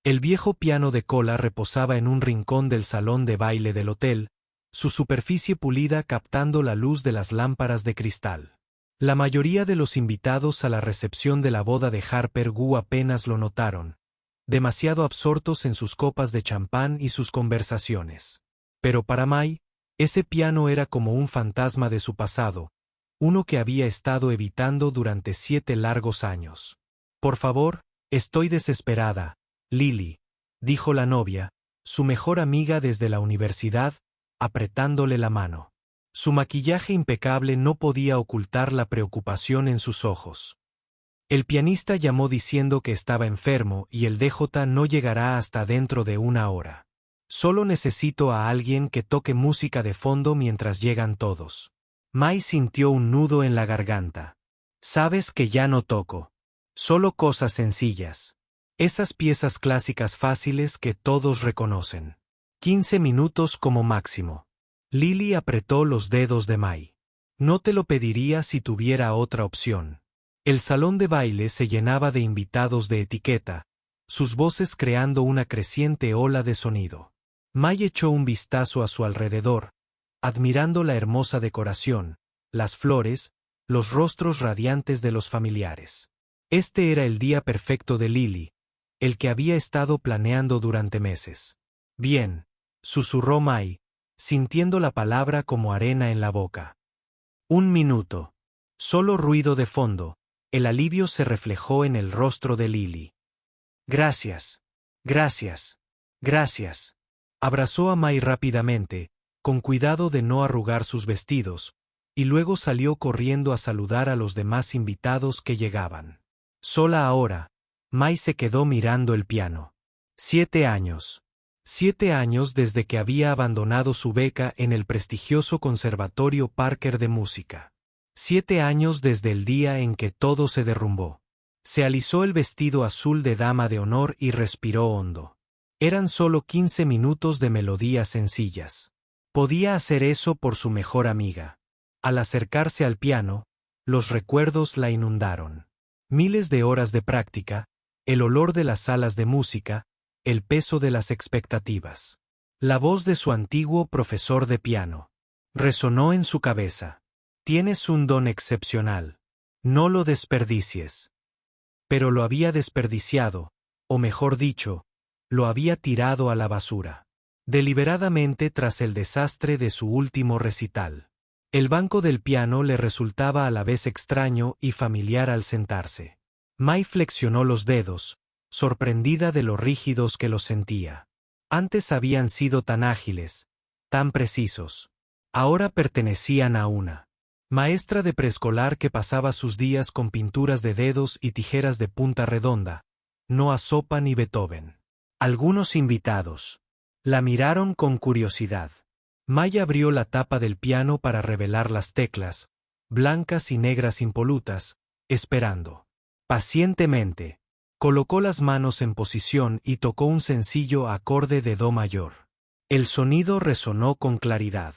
El viejo piano de cola reposaba en un rincón del salón de baile del hotel, su superficie pulida captando la luz de las lámparas de cristal. La mayoría de los invitados a la recepción de la boda de Harper Gu apenas lo notaron, demasiado absortos en sus copas de champán y sus conversaciones. Pero para Mai, ese piano era como un fantasma de su pasado, uno que había estado evitando durante 7 largos años. «Por favor, estoy desesperada, Lily», dijo la novia, su mejor amiga desde la universidad, apretándole la mano. Su maquillaje impecable no podía ocultar la preocupación en sus ojos. El pianista llamó diciendo que estaba enfermo y el DJ no llegará hasta dentro de 1 hora. Solo necesito a alguien que toque música de fondo mientras llegan todos. Mai sintió un nudo en la garganta. Sabes que ya no toco. Solo cosas sencillas. Esas piezas clásicas fáciles que todos reconocen. 15 minutos como máximo. Lily apretó los dedos de Mai. No te lo pediría si tuviera otra opción. El salón de baile se llenaba de invitados de etiqueta, sus voces creando una creciente ola de sonido. Mai echó un vistazo a su alrededor, admirando la hermosa decoración, las flores, los rostros radiantes de los familiares. Este era el día perfecto de Lily, el que había estado planeando durante meses. Bien, susurró Mai, sintiendo la palabra como arena en la boca. 1 minuto. Solo ruido de fondo, el alivio se reflejó en el rostro de Lily. Gracias. Gracias. Gracias. Abrazó a Mai rápidamente, con cuidado de no arrugar sus vestidos, y luego salió corriendo a saludar a los demás invitados que llegaban. Sola ahora, Mai se quedó mirando el piano. 7 años. 7 años desde que había abandonado su beca en el prestigioso Conservatorio Parker de Música. 7 años desde el día en que todo se derrumbó. Se alisó el vestido azul de dama de honor y respiró hondo. Eran solo 15 minutos de melodías sencillas. Podía hacer eso por su mejor amiga. Al acercarse al piano, los recuerdos la inundaron. Miles de horas de práctica, el olor de las salas de música, el peso de las expectativas. La voz de su antiguo profesor de piano resonó en su cabeza. Tienes un don excepcional. No lo desperdicies. Pero lo había desperdiciado, o mejor dicho, lo había tirado a la basura. Deliberadamente tras el desastre de su último recital. El banco del piano le resultaba a la vez extraño y familiar al sentarse. Mai flexionó los dedos, sorprendida de lo rígidos que los sentía. Antes habían sido tan ágiles, tan precisos. Ahora pertenecían a una maestra de preescolar que pasaba sus días con pinturas de dedos y tijeras de punta redonda, no a Chopin ni Beethoven. Algunos invitados la miraron con curiosidad. Mai abrió la tapa del piano para revelar las teclas, blancas y negras impolutas, esperando. Pacientemente, colocó las manos en posición y tocó un sencillo acorde de do mayor. El sonido resonó con claridad,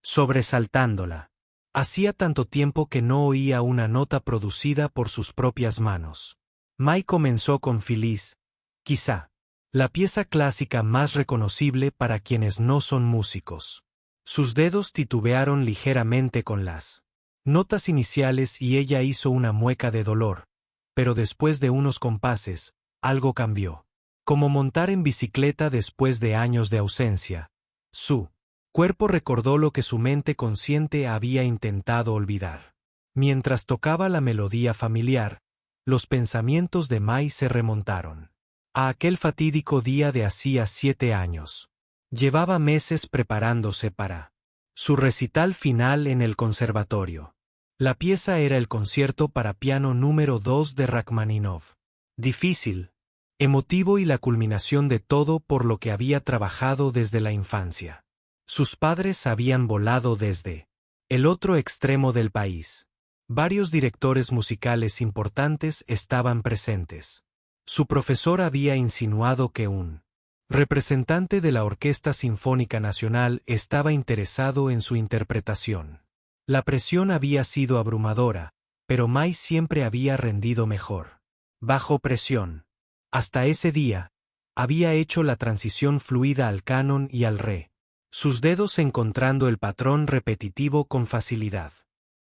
sobresaltándola. Hacía tanto tiempo que no oía una nota producida por sus propias manos. Mai comenzó con Feliz, quizá la pieza clásica más reconocible para quienes no son músicos. Sus dedos titubearon ligeramente con las notas iniciales y ella hizo una mueca de dolor, pero después de unos compases, algo cambió. Como montar en bicicleta después de años de ausencia. Su cuerpo recordó lo que su mente consciente había intentado olvidar. Mientras tocaba la melodía familiar, los pensamientos de Mai se remontaron a aquel fatídico día de hacía 7 años. Llevaba meses preparándose para su recital final en el conservatorio. La pieza era el concierto para piano número 2 de Rachmaninoff. Difícil, emotivo y la culminación de todo por lo que había trabajado desde la infancia. Sus padres habían volado desde el otro extremo del país. Varios directores musicales importantes estaban presentes. Su profesor había insinuado que un representante de la Orquesta Sinfónica Nacional estaba interesado en su interpretación. La presión había sido abrumadora, pero Mai siempre había rendido mejor bajo presión. Hasta ese día, Había hecho la transición fluida al canon y al re, sus dedos encontrando el patrón repetitivo con facilidad.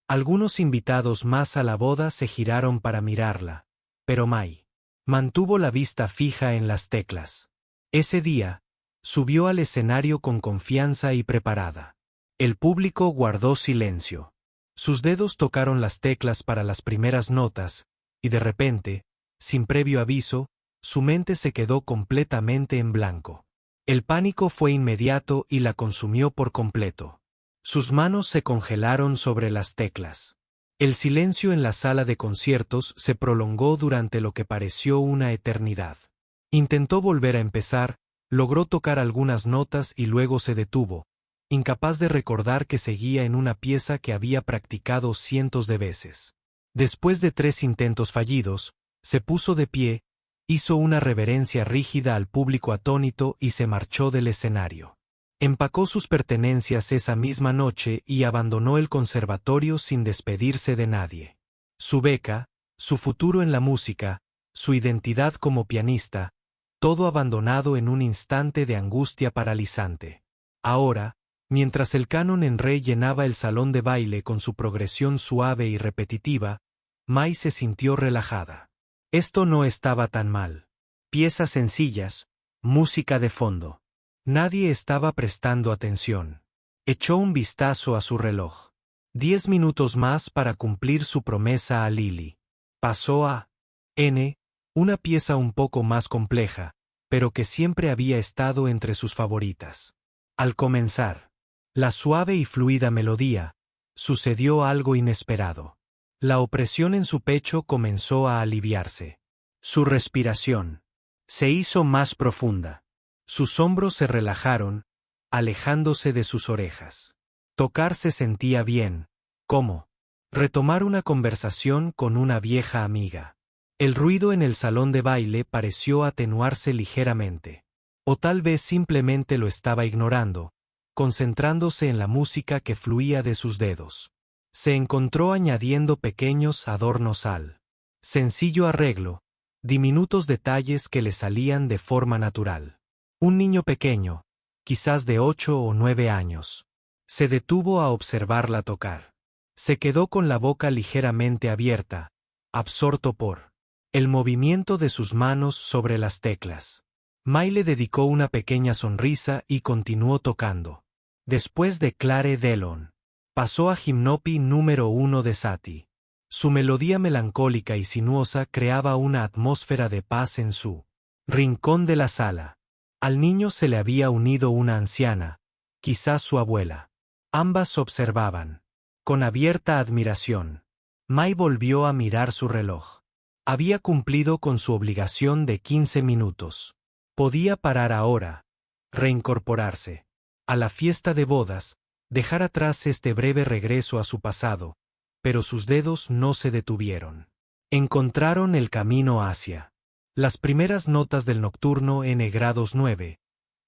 Algunos invitados más a la boda se giraron para mirarla, pero Mai mantuvo la vista fija en las teclas. Ese día, subió al escenario con confianza y preparada. El público guardó silencio. Sus dedos tocaron las teclas para las primeras notas, y de repente, sin previo aviso, su mente se quedó completamente en blanco. El pánico fue inmediato y la consumió por completo. Sus manos se congelaron sobre las teclas. El silencio en la sala de conciertos se prolongó durante lo que pareció una eternidad. Intentó volver a empezar, logró tocar algunas notas y luego se detuvo, incapaz de recordar que seguía en una pieza que había practicado cientos de veces. Después de 3 intentos fallidos, se puso de pie, hizo una reverencia rígida al público atónito y se marchó del escenario. Empacó sus pertenencias esa misma noche y abandonó el conservatorio sin despedirse de nadie. Su beca, su futuro en la música, su identidad como pianista, todo abandonado en un instante de angustia paralizante. Ahora, mientras el canon en re llenaba el salón de baile con su progresión suave y repetitiva, Mai se sintió relajada. Esto no estaba tan mal. Piezas sencillas, música de fondo. Nadie estaba prestando atención. Echó un vistazo a su reloj. 10 minutos más para cumplir su promesa a Lily. Pasó a N, una pieza un poco más compleja, pero que siempre había estado entre sus favoritas. Al comenzar la suave y fluida melodía, sucedió algo inesperado. La opresión en su pecho comenzó a aliviarse. Su respiración se hizo más profunda. Sus hombros se relajaron, alejándose de sus orejas. Tocar se sentía bien, como retomar una conversación con una vieja amiga. El ruido en el salón de baile pareció atenuarse ligeramente. O tal vez simplemente lo estaba ignorando, concentrándose en la música que fluía de sus dedos. Se encontró añadiendo pequeños adornos al sencillo arreglo, diminutos detalles que le salían de forma natural. Un niño pequeño, quizás de 8 o 9 años, se detuvo a observarla tocar. Se quedó con la boca ligeramente abierta, absorto por el movimiento de sus manos sobre las teclas. Mai le dedicó una pequeña sonrisa y continuó tocando. Después de Clare Delon, pasó a Gimnopi número 1 de Satie. Su melodía melancólica y sinuosa creaba una atmósfera de paz en su rincón de la sala. Al niño se le había unido una anciana, quizás su abuela. Ambas observaban con abierta admiración. Mai volvió a mirar su reloj. Había cumplido con su obligación de 15 minutos. Podía parar ahora, reincorporarse a la fiesta de bodas, dejar atrás este breve regreso a su pasado, pero sus dedos no se detuvieron. Encontraron el camino hacia las primeras notas del nocturno N grados 9,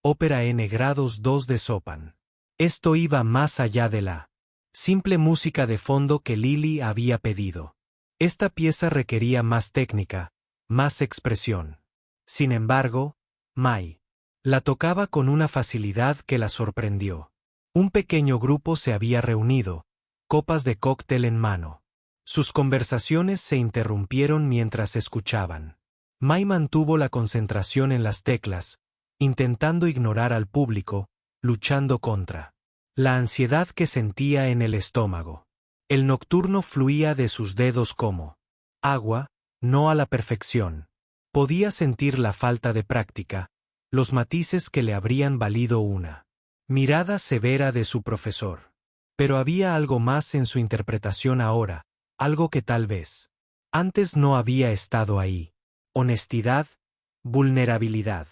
ópera N grados 2 de Chopin. Esto iba más allá de la simple música de fondo que Lily había pedido. Esta pieza requería más técnica, más expresión. Sin embargo, Mai la tocaba con una facilidad que la sorprendió. Un pequeño grupo se había reunido, copas de cóctel en mano. Sus conversaciones se interrumpieron mientras escuchaban. Mai mantuvo la concentración en las teclas, intentando ignorar al público, luchando contra la ansiedad que sentía en el estómago. El nocturno fluía de sus dedos como agua, no a la perfección. Podía sentir la falta de práctica, los matices que le habrían valido una mirada severa de su profesor. Pero había algo más en su interpretación ahora, algo que tal vez antes no había estado ahí. Honestidad, vulnerabilidad.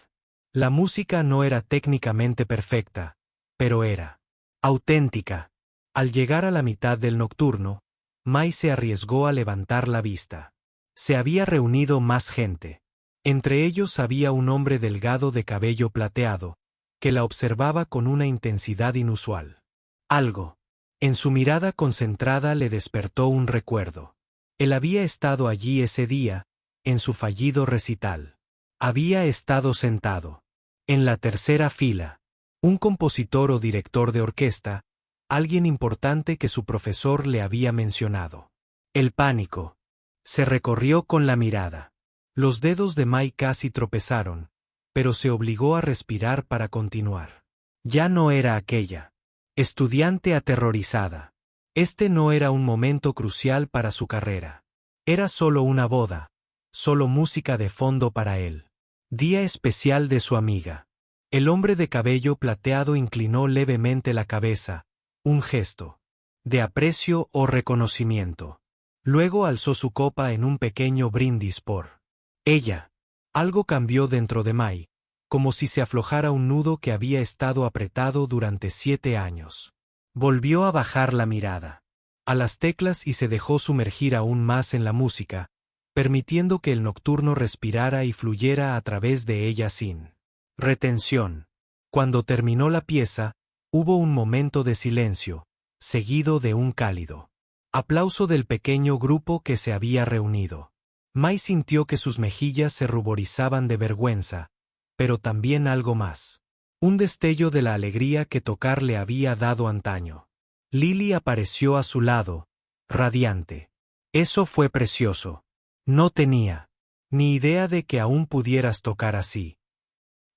La música no era técnicamente perfecta, pero era auténtica. Al llegar a la mitad del nocturno, Mai se arriesgó a levantar la vista. Se había reunido más gente. Entre ellos había un hombre delgado de cabello plateado, que la observaba con una intensidad inusual. Algo en su mirada concentrada le despertó un recuerdo. Él había estado allí ese día, en su fallido recital. Había estado sentado en la tercera fila. Un compositor o director de orquesta, alguien importante que su profesor le había mencionado. El pánico se recorrió con la mirada. Los dedos de Mai casi tropezaron, pero se obligó a respirar para continuar. Ya no era aquella estudiante aterrorizada. Este no era un momento crucial para su carrera. Era solo una boda, solo música de fondo para él. Día especial de su amiga. El hombre de cabello plateado inclinó levemente la cabeza, un gesto de aprecio o reconocimiento. Luego alzó su copa en un pequeño brindis por ella. Algo cambió dentro de Mai, como si se aflojara un nudo que había estado apretado durante 7 años. Volvió a bajar la mirada a las teclas y se dejó sumergir aún más en la música, permitiendo que el nocturno respirara y fluyera a través de ella sin retención. Cuando terminó la pieza, hubo un momento de silencio, seguido de un cálido aplauso del pequeño grupo que se había reunido. Mai sintió que sus mejillas se ruborizaban de vergüenza, pero también algo más. Un destello de la alegría que tocar le había dado antaño. Lily apareció a su lado, radiante. Eso fue precioso. No tenía ni idea de que aún pudieras tocar así.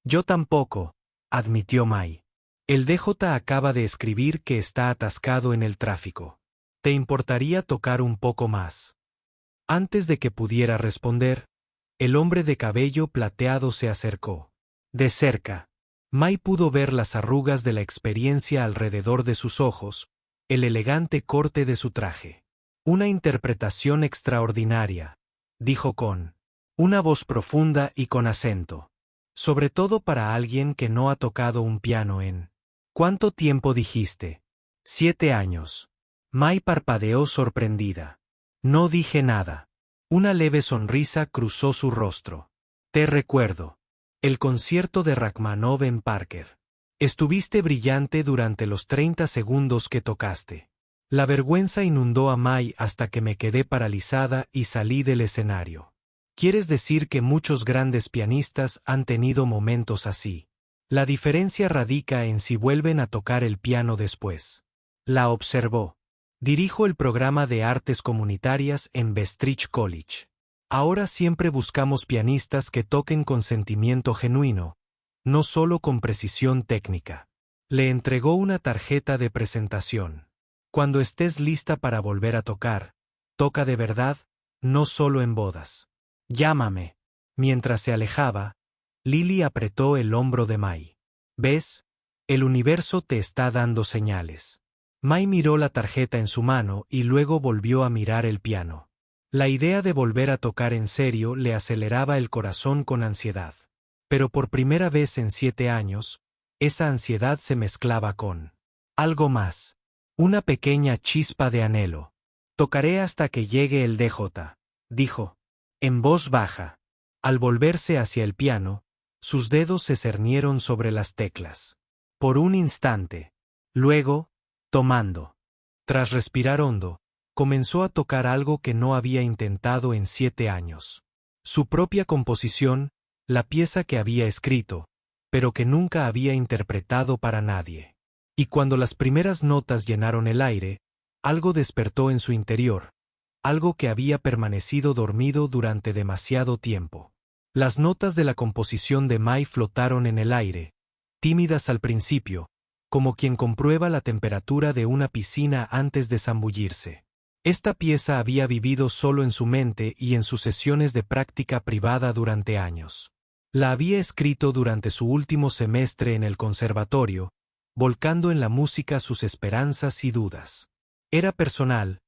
Yo tampoco, admitió Mai. El DJ acaba de escribir que está atascado en el tráfico. ¿Te importaría tocar un poco más? Antes de que pudiera responder, el hombre de cabello plateado se acercó. De cerca, Mai pudo ver las arrugas de la experiencia alrededor de sus ojos, el elegante corte de su traje. Una interpretación extraordinaria, dijo con una voz profunda y con acento. Sobre todo para alguien que no ha tocado un piano en... ¿Cuánto tiempo dijiste? 7 años. Mai parpadeó sorprendida. No dije nada. Una leve sonrisa cruzó su rostro. Te recuerdo. El concierto de Rachmaninoff en Parker. Estuviste brillante durante los 30 segundos que tocaste. La vergüenza inundó a Mai hasta que me quedé paralizada y salí del escenario. ¿Quieres decir que muchos grandes pianistas han tenido momentos así? La diferencia radica en si vuelven a tocar el piano después. La observó. Dirijo el programa de artes comunitarias en Bestridge College. Ahora siempre buscamos pianistas que toquen con sentimiento genuino, no solo con precisión técnica. Le entregó una tarjeta de presentación. Cuando estés lista para volver a tocar, toca de verdad, no solo en bodas. Llámame. Mientras se alejaba, Lily apretó el hombro de Mai. ¿Ves? El universo te está dando señales. Mai miró la tarjeta en su mano y luego volvió a mirar el piano. La idea de volver a tocar en serio le aceleraba el corazón con ansiedad. Pero por primera vez en 7 años, esa ansiedad se mezclaba con algo más. Una pequeña chispa de anhelo. Tocaré hasta que llegue el DJ, dijo, en voz baja. Al volverse hacia el piano, sus dedos se cernieron sobre las teclas. Por un instante. Luego, tomando. Tras respirar hondo, comenzó a tocar algo que no había intentado en 7 años. Su propia composición, la pieza que había escrito, pero que nunca había interpretado para nadie. Y cuando las primeras notas llenaron el aire, algo despertó en su interior, algo que había permanecido dormido durante demasiado tiempo. Las notas de la composición de Mai flotaron en el aire, tímidas al principio, como quien comprueba la temperatura de una piscina antes de zambullirse. Esta pieza había vivido solo en su mente y en sus sesiones de práctica privada durante años. La había escrito durante su último semestre en el conservatorio, volcando en la música sus esperanzas y dudas. Era personal,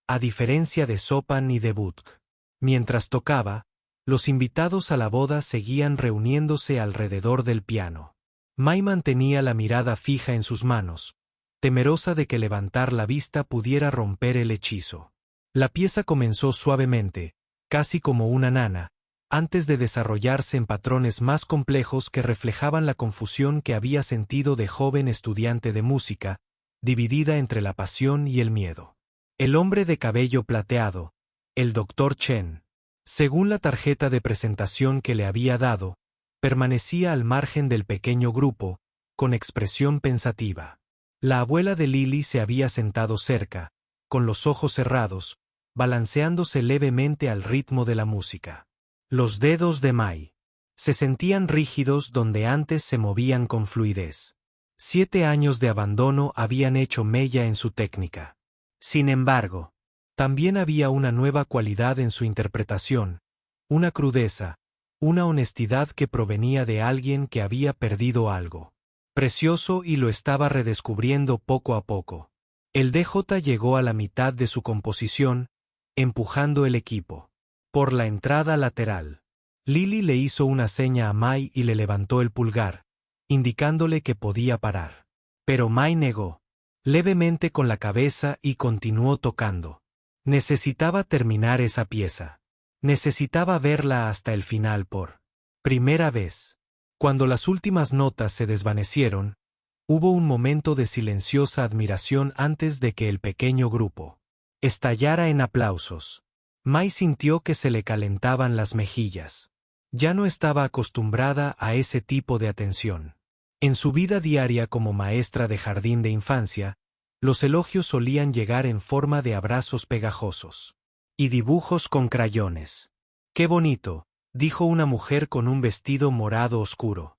a diferencia de Chopin y de Bach. Mientras tocaba, los invitados a la boda seguían reuniéndose alrededor del piano. Mai mantenía la mirada fija en sus manos, temerosa de que levantar la vista pudiera romper el hechizo. La pieza comenzó suavemente, casi como una nana, antes de desarrollarse en patrones más complejos que reflejaban la confusión que había sentido de joven estudiante de música, dividida entre la pasión y el miedo. El hombre de cabello plateado, el Dr. Chen, Según la tarjeta de presentación que le había dado, permanecía al margen del pequeño grupo, con expresión pensativa. La abuela de Lily se había sentado cerca, con los ojos cerrados, balanceándose levemente al ritmo de la música. Los dedos de Mai se sentían rígidos donde antes se movían con fluidez. 7 años de abandono habían hecho mella en su técnica. Sin embargo, también había una nueva cualidad en su interpretación, una crudeza, una honestidad que provenía de alguien que había perdido algo precioso y lo estaba redescubriendo poco a poco. El DJ llegó a la mitad de su composición, empujando el equipo. Por la entrada lateral, Lily le hizo una seña a Mai y le levantó el pulgar, indicándole que podía parar. Pero Mai negó, levemente con la cabeza y continuó tocando. Necesitaba terminar esa pieza. Necesitaba verla hasta el final por primera vez. Cuando las últimas notas se desvanecieron, hubo un momento de silenciosa admiración antes de que el pequeño grupo estallara en aplausos. Mai sintió que se le calentaban las mejillas. Ya no estaba acostumbrada a ese tipo de atención. En su vida diaria como maestra de jardín de infancia, los elogios solían llegar en forma de abrazos pegajosos y dibujos con crayones. ¡Qué bonito!, dijo una mujer con un vestido morado oscuro.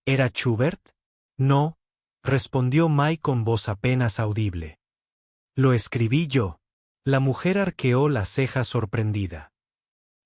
¿Era Schubert? No, respondió Mai con voz apenas audible. Lo escribí yo. La mujer arqueó la ceja sorprendida.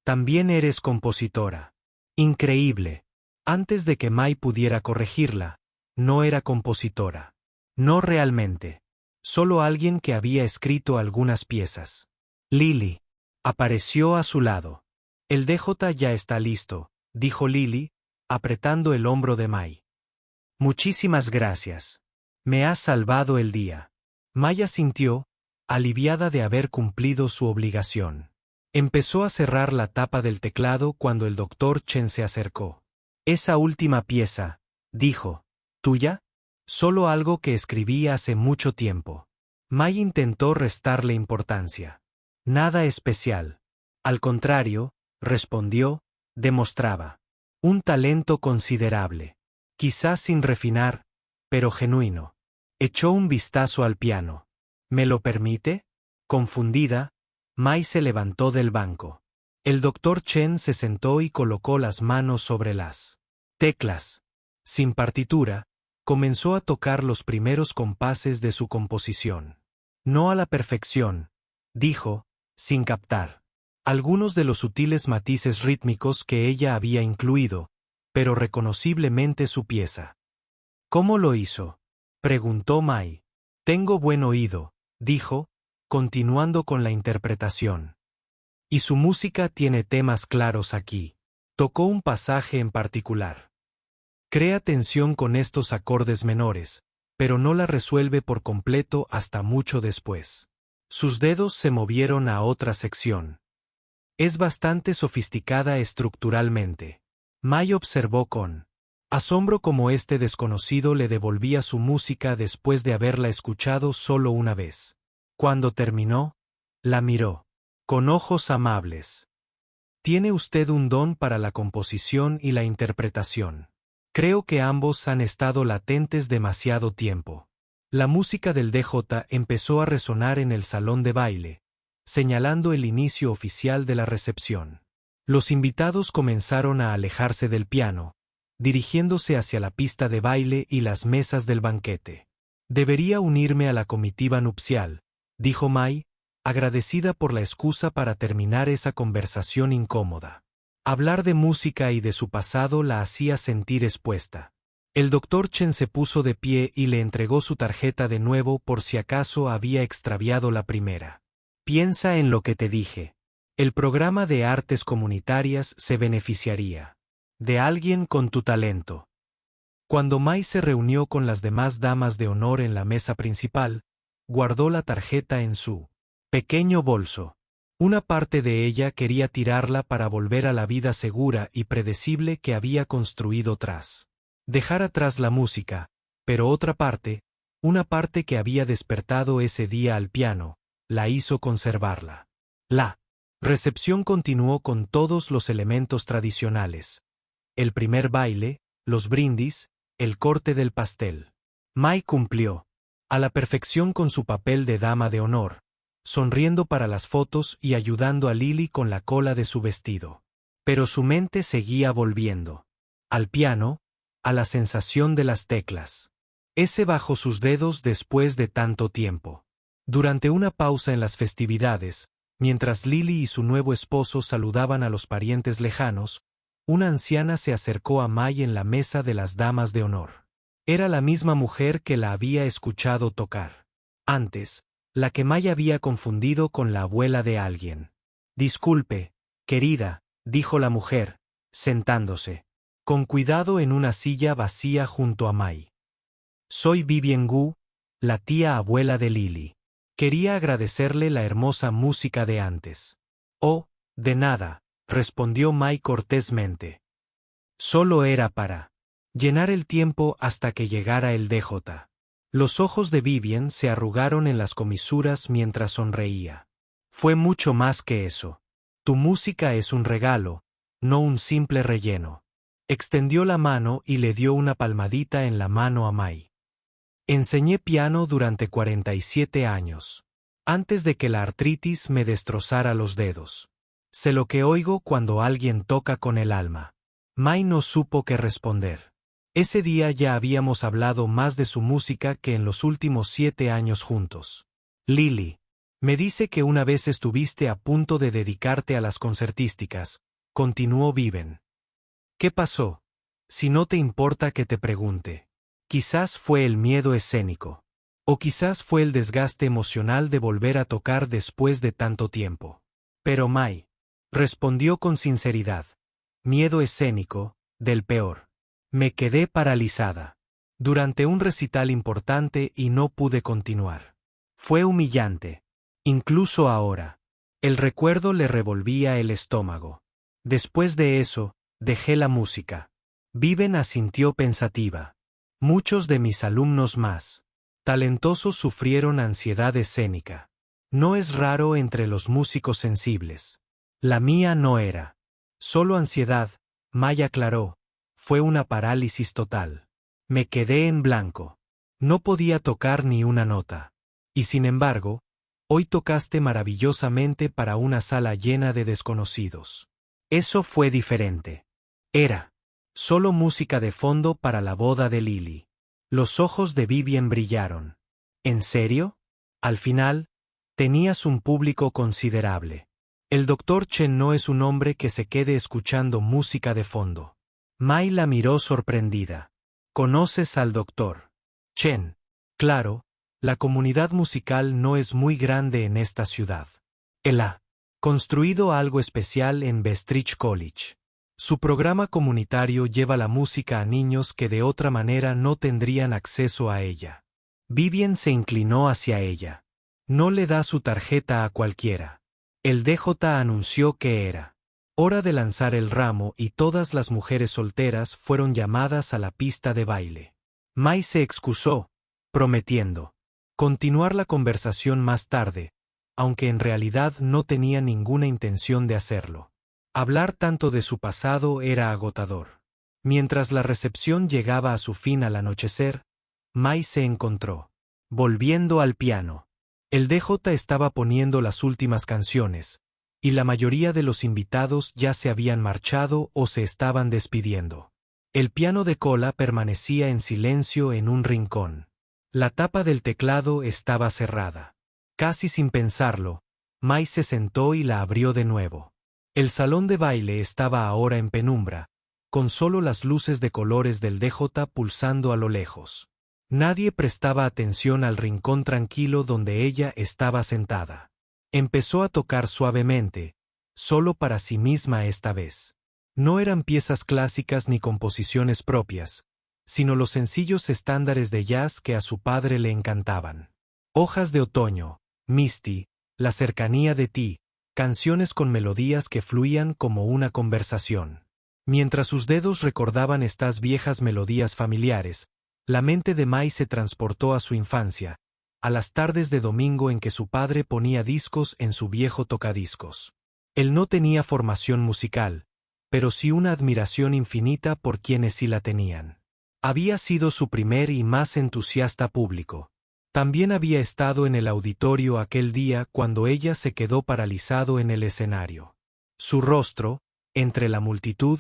También eres compositora. Increíble. Antes de que Mai pudiera corregirla, no era compositora. No realmente. Solo alguien que había escrito algunas piezas. Lily apareció a su lado. El DJ ya está listo, dijo Lily, apretando el hombro de Mai. Muchísimas gracias. Me has salvado el día. Mai asintió, aliviada de haber cumplido su obligación. Empezó a cerrar la tapa del teclado cuando el Dr. Chen se acercó. Esa última pieza, dijo, ¿tuya? Solo algo que escribí hace mucho tiempo. Mai intentó restarle importancia. Nada especial. Al contrario, respondió, demostraba un talento considerable. Quizás sin refinar, pero genuino. Echó un vistazo al piano. ¿Me lo permite? Confundida, Mai se levantó del banco. El Dr. Chen se sentó y colocó las manos sobre las teclas. Sin partitura, comenzó a tocar los primeros compases de su composición. No a la perfección, dijo, sin captar algunos de los sutiles matices rítmicos que ella había incluido, pero reconociblemente su pieza. ¿Cómo lo hizo?, preguntó Mai. Tengo buen oído, dijo, continuando con la interpretación. Y su música tiene temas claros aquí. Tocó un pasaje en particular. Crea tensión con estos acordes menores, pero no la resuelve por completo hasta mucho después. Sus dedos se movieron a otra sección. Es bastante sofisticada estructuralmente. Mai observó con asombro cómo este desconocido le devolvía su música después de haberla escuchado solo una vez. Cuando terminó, la miró, con ojos amables. Tiene usted un don para la composición y la interpretación. Creo que ambos han estado latentes demasiado tiempo. La música del DJ empezó a resonar en el salón de baile, señalando el inicio oficial de la recepción. Los invitados comenzaron a alejarse del piano, dirigiéndose hacia la pista de baile y las mesas del banquete. Debería unirme a la comitiva nupcial, dijo Mai, agradecida por la excusa para terminar esa conversación incómoda. Hablar de música y de su pasado la hacía sentir expuesta. El Dr. Chen se puso de pie y le entregó su tarjeta de nuevo por si acaso había extraviado la primera. Piensa en lo que te dije. El programa de artes comunitarias se beneficiaría de alguien con tu talento. Cuando Mai se reunió con las demás damas de honor en la mesa principal, guardó la tarjeta en su pequeño bolso. Una parte de ella quería tirarla para volver a la vida segura y predecible que había construido tras dejar atrás la música, pero otra parte, una parte que había despertado ese día al piano, la hizo conservarla. La Recepción continuó con todos los elementos tradicionales. El primer baile, los brindis, el corte del pastel. Mai cumplió a la perfección con su papel de dama de honor, sonriendo para las fotos y ayudando a Lily con la cola de su vestido. Pero su mente seguía volviendo al piano, a la sensación de las teclas. Ese bajo sus dedos después de tanto tiempo. Durante una pausa en las festividades, mientras Lily y su nuevo esposo saludaban a los parientes lejanos, una anciana se acercó a Mai en la mesa de las damas de honor. Era la misma mujer que la había escuchado tocar antes, la que Mai había confundido con la abuela de alguien. «Disculpe, querida», dijo la mujer, sentándose con cuidado en una silla vacía junto a Mai. «Soy Vivien Gu, la tía abuela de Lily. Quería agradecerle la hermosa música de antes». «Oh, de nada», respondió Mai cortésmente. «Solo era para llenar el tiempo hasta que llegara el DJ». Los ojos de Vivien se arrugaron en las comisuras mientras sonreía. «Fue mucho más que eso. Tu música es un regalo, no un simple relleno». Extendió la mano y le dio una palmadita en la mano a Mai. «Enseñé piano durante 47 años. Antes de que la artritis me destrozara los dedos. Sé lo que oigo cuando alguien toca con el alma». Mai no supo qué responder. Ese día ya habíamos hablado más de su música que en los últimos 7 años juntos. «Lily, me dice que una vez estuviste a punto de dedicarte a las concertísticas», continuó Vivien. «¿Qué pasó? Si no te importa que te pregunte». Quizás fue el miedo escénico. O quizás fue el desgaste emocional de volver a tocar después de tanto tiempo. Pero Mai respondió con sinceridad. «Miedo escénico, del peor». Me quedé paralizada durante un recital importante y no pude continuar. Fue humillante. Incluso ahora. El recuerdo le revolvía el estómago. Después de eso, dejé la música. Vivien asintió pensativa. Muchos de mis alumnos más talentosos sufrieron ansiedad escénica. No es raro entre los músicos sensibles. La mía no era solo ansiedad, Mai aclaró. Fue una parálisis total. Me quedé en blanco. No podía tocar ni una nota. Y sin embargo, hoy tocaste maravillosamente para una sala llena de desconocidos. Eso fue diferente. Era solo música de fondo para la boda de Lily. Los ojos de Vivien brillaron. ¿En serio? Al final, tenías un público considerable. El Dr. Chen no es un hombre que se quede escuchando música de fondo. Mai la miró sorprendida. ¿Conoces al Dr. Chen? Claro, la comunidad musical no es muy grande en esta ciudad. Él ha construido algo especial en Bestridge College. Su programa comunitario lleva la música a niños que de otra manera no tendrían acceso a ella. Vivien se inclinó hacia ella. No le da su tarjeta a cualquiera. El DJ anunció que era hora de lanzar el ramo y todas las mujeres solteras fueron llamadas a la pista de baile. Mai se excusó, prometiendo continuar la conversación más tarde, aunque en realidad no tenía ninguna intención de hacerlo. Hablar tanto de su pasado era agotador. Mientras la recepción llegaba a su fin al anochecer, Mai se encontró volviendo al piano. El DJ estaba poniendo las últimas canciones, y la mayoría de los invitados ya se habían marchado o se estaban despidiendo. El piano de cola permanecía en silencio en un rincón. La tapa del teclado estaba cerrada. Casi sin pensarlo, Mai se sentó y la abrió de nuevo. El salón de baile estaba ahora en penumbra, con solo las luces de colores del DJ pulsando a lo lejos. Nadie prestaba atención al rincón tranquilo donde ella estaba sentada. Empezó a tocar suavemente, solo para sí misma esta vez. No eran piezas clásicas ni composiciones propias, sino los sencillos estándares de jazz que a su padre le encantaban. Hojas de otoño, Misty, La cercanía de ti, canciones con melodías que fluían como una conversación. Mientras sus dedos recordaban estas viejas melodías familiares, la mente de Mai se transportó a su infancia, a las tardes de domingo en que su padre ponía discos en su viejo tocadiscos. Él no tenía formación musical, pero sí una admiración infinita por quienes sí la tenían. Había sido su primer y más entusiasta público. También había estado en el auditorio aquel día cuando ella se quedó paralizado en el escenario. Su rostro, entre la multitud,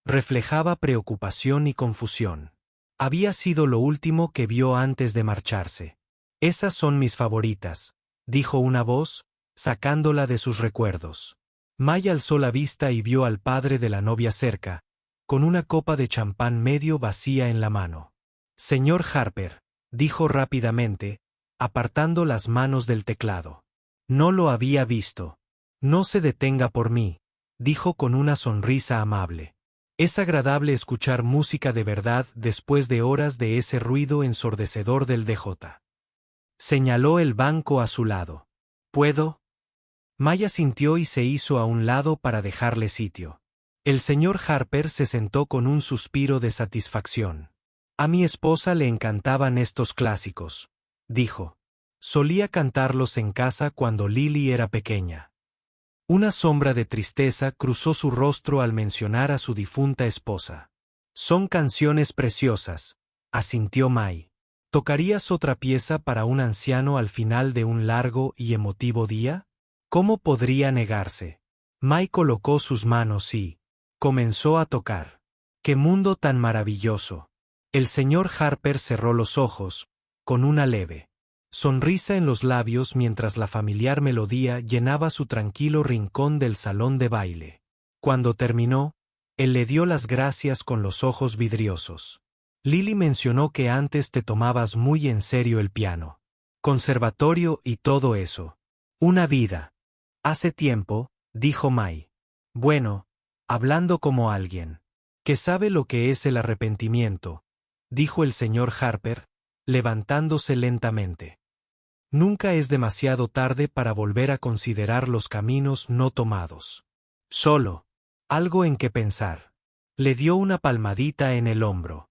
reflejaba preocupación y confusión. Había sido lo último que vio antes de marcharse. «Esas son mis favoritas», dijo una voz, sacándola de sus recuerdos. May alzó la vista y vio al padre de la novia cerca, con una copa de champán medio vacía en la mano. «Señor Harper», dijo rápidamente, apartando las manos del teclado. No lo había visto. «No se detenga por mí», dijo con una sonrisa amable. «Es agradable escuchar música de verdad después de horas de ese ruido ensordecedor del DJ». Señaló el banco a su lado. «¿Puedo?» May asintió y se hizo a un lado para dejarle sitio. El señor Harper se sentó con un suspiro de satisfacción. «A mi esposa le encantaban estos clásicos», dijo. «Solía cantarlos en casa cuando Lily era pequeña». Una sombra de tristeza cruzó su rostro al mencionar a su difunta esposa. «Son canciones preciosas», asintió May. «¿Tocarías otra pieza para un anciano al final de un largo y emotivo día?» ¿Cómo podría negarse? May colocó sus manos y comenzó a tocar. ¡Qué mundo tan maravilloso! El señor Harper cerró los ojos, con una leve sonrisa en los labios mientras la familiar melodía llenaba su tranquilo rincón del salón de baile. Cuando terminó, él le dio las gracias con los ojos vidriosos. «Lily mencionó que antes te tomabas muy en serio el piano. Conservatorio y todo eso. Una vida». «Hace tiempo», dijo May. «Bueno, hablando como alguien que sabe lo que es el arrepentimiento», dijo el señor Harper, levantándose lentamente. «Nunca es demasiado tarde para volver a considerar los caminos no tomados. Solo algo en que pensar». Le dio una palmadita en el hombro.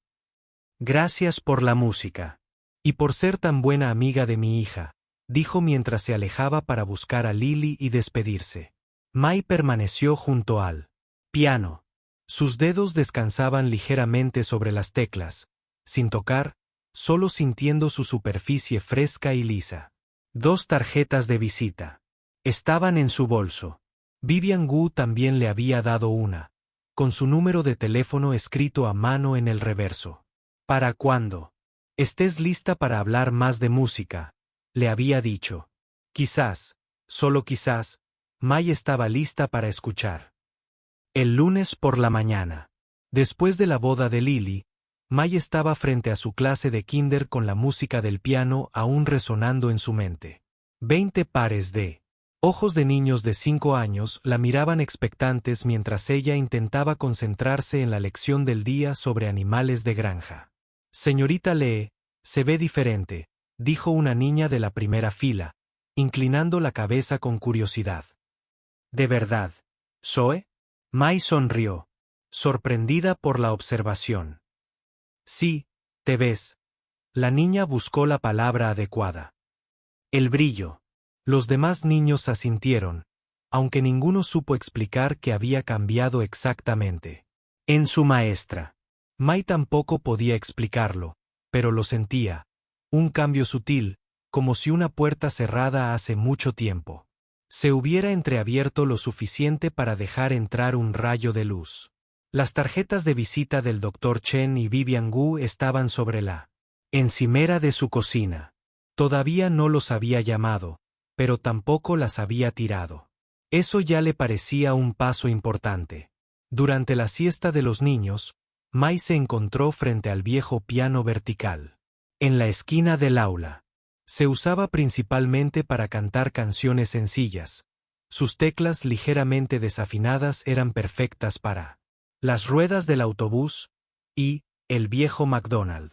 «Gracias por la música. Y por ser tan buena amiga de mi hija», dijo mientras se alejaba para buscar a Lily y despedirse. May permaneció junto al piano. Sus dedos descansaban ligeramente sobre las teclas, sin tocar, solo sintiendo su superficie fresca y lisa. 2 tarjetas de visita. Estaban en su bolso. Vivian Wu también le había dado una, con su número de teléfono escrito a mano en el reverso. «Para cuando estés lista para hablar más de música», le había dicho. Quizás, solo quizás, May estaba lista para escuchar. El lunes por la mañana. Después de la boda de Lily, May estaba frente a su clase de kinder con la música del piano aún resonando en su mente. 20 pares de ojos de niños de 5 años la miraban expectantes mientras ella intentaba concentrarse en la lección del día sobre animales de granja. «Señorita Lee, se ve diferente», dijo una niña de la primera fila, inclinando la cabeza con curiosidad. «¿De verdad, Zoe?» May sonrió, sorprendida por la observación. «Sí, te ves». La niña buscó la palabra adecuada. «El brillo». Los demás niños asintieron, aunque ninguno supo explicar qué había cambiado exactamente. En su maestra. May tampoco podía explicarlo, pero lo sentía. Un cambio sutil, como si una puerta cerrada hace mucho tiempo se hubiera entreabierto lo suficiente para dejar entrar un rayo de luz. Las tarjetas de visita del Dr. Chen y Vivian Wu estaban sobre la encimera de su cocina. Todavía no los había llamado, pero tampoco las había tirado. Eso ya le parecía un paso importante. Durante la siesta de los niños, May se encontró frente al viejo piano vertical. En la esquina del aula. Se usaba principalmente para cantar canciones sencillas. Sus teclas ligeramente desafinadas eran perfectas para las ruedas del autobús y el viejo McDonald.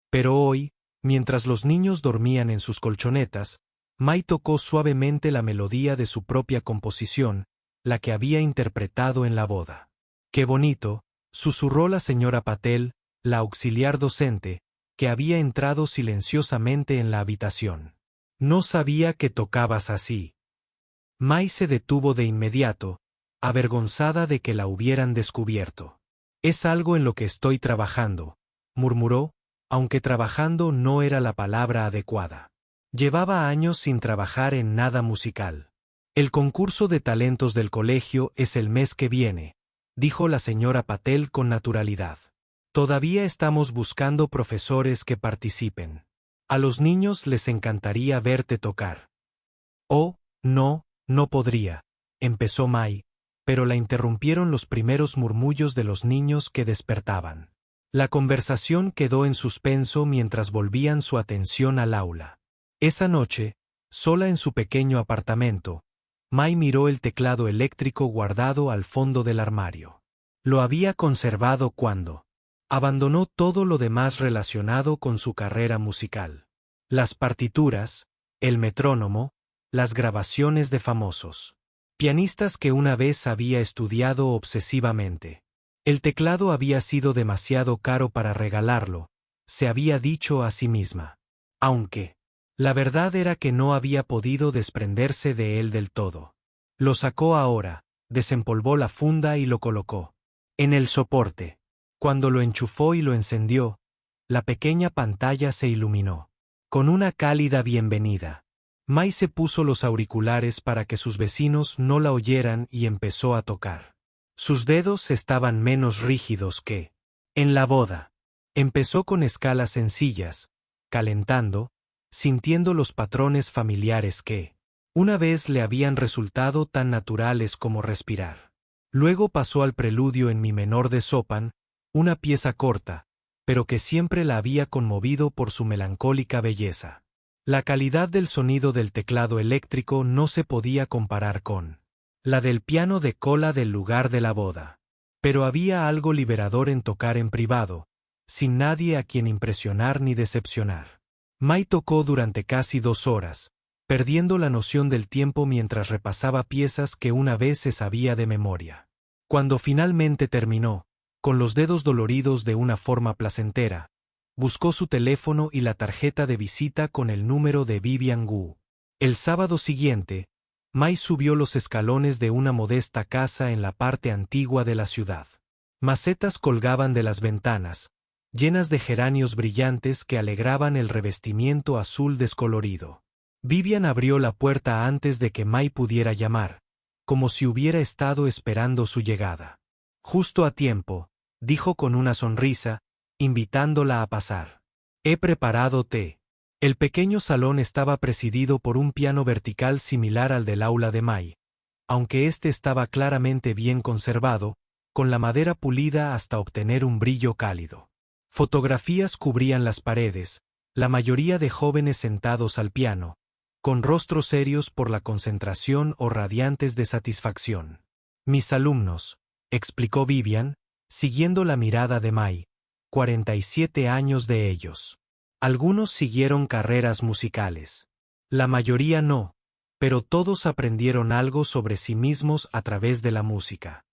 Pero hoy, mientras los niños dormían en sus colchonetas, May tocó suavemente la melodía de su propia composición, la que había interpretado en la boda. «Qué bonito», susurró la señora Patel, la auxiliar docente, que había entrado silenciosamente en la habitación. «No sabía que tocabas así». Mai se detuvo de inmediato, avergonzada de que la hubieran descubierto. «Es algo en lo que estoy trabajando», murmuró, aunque trabajando no era la palabra adecuada. Llevaba años sin trabajar en nada musical. «El concurso de talentos del colegio es el mes que viene», dijo la señora Patel con naturalidad. «Todavía estamos buscando profesores que participen. A los niños les encantaría verte tocar». «Oh, no, no podría», empezó Mai, pero la interrumpieron los primeros murmullos de los niños que despertaban. La conversación quedó en suspenso mientras volvían su atención al aula. Esa noche, sola en su pequeño apartamento, Mai miró el teclado eléctrico guardado al fondo del armario. Lo había conservado cuando abandonó todo lo demás relacionado con su carrera musical. Las partituras, el metrónomo, las grabaciones de famosos pianistas que una vez había estudiado obsesivamente. El teclado había sido demasiado caro para regalarlo, se había dicho a sí misma. Aunque la verdad era que no había podido desprenderse de él del todo. Lo sacó ahora, desempolvó la funda y lo colocó en el soporte. Cuando lo enchufó y lo encendió, la pequeña pantalla se iluminó con una cálida bienvenida. Mai se puso los auriculares para que sus vecinos no la oyeran y empezó a tocar. Sus dedos estaban menos rígidos que en la boda. Empezó con escalas sencillas, calentando, sintiendo los patrones familiares que una vez le habían resultado tan naturales como respirar. Luego pasó al preludio en mi menor de Chopin, una pieza corta, pero que siempre la había conmovido por su melancólica belleza. La calidad del sonido del teclado eléctrico no se podía comparar con la del piano de cola del lugar de la boda. Pero había algo liberador en tocar en privado, sin nadie a quien impresionar ni decepcionar. Mai tocó durante casi 2 horas, perdiendo la noción del tiempo mientras repasaba piezas que una vez se sabía de memoria. Cuando finalmente terminó, con los dedos doloridos de una forma placentera, buscó su teléfono y la tarjeta de visita con el número de Vivian Wu. El sábado siguiente, Mai subió los escalones de una modesta casa en la parte antigua de la ciudad. Macetas colgaban de las ventanas, llenas de geranios brillantes que alegraban el revestimiento azul descolorido. Vivian abrió la puerta antes de que Mai pudiera llamar, como si hubiera estado esperando su llegada. «Justo a tiempo», dijo con una sonrisa, invitándola a pasar. «He preparado té». El pequeño salón estaba presidido por un piano vertical similar al del aula de Mai, aunque este estaba claramente bien conservado, con la madera pulida hasta obtener un brillo cálido. Fotografías cubrían las paredes, la mayoría de jóvenes sentados al piano, con rostros serios por la concentración o radiantes de satisfacción. «Mis alumnos», explicó Vivian, siguiendo la mirada de Mai, 47 años de ellos. Algunos siguieron carreras musicales. La mayoría no, pero todos aprendieron algo sobre sí mismos a través de la música.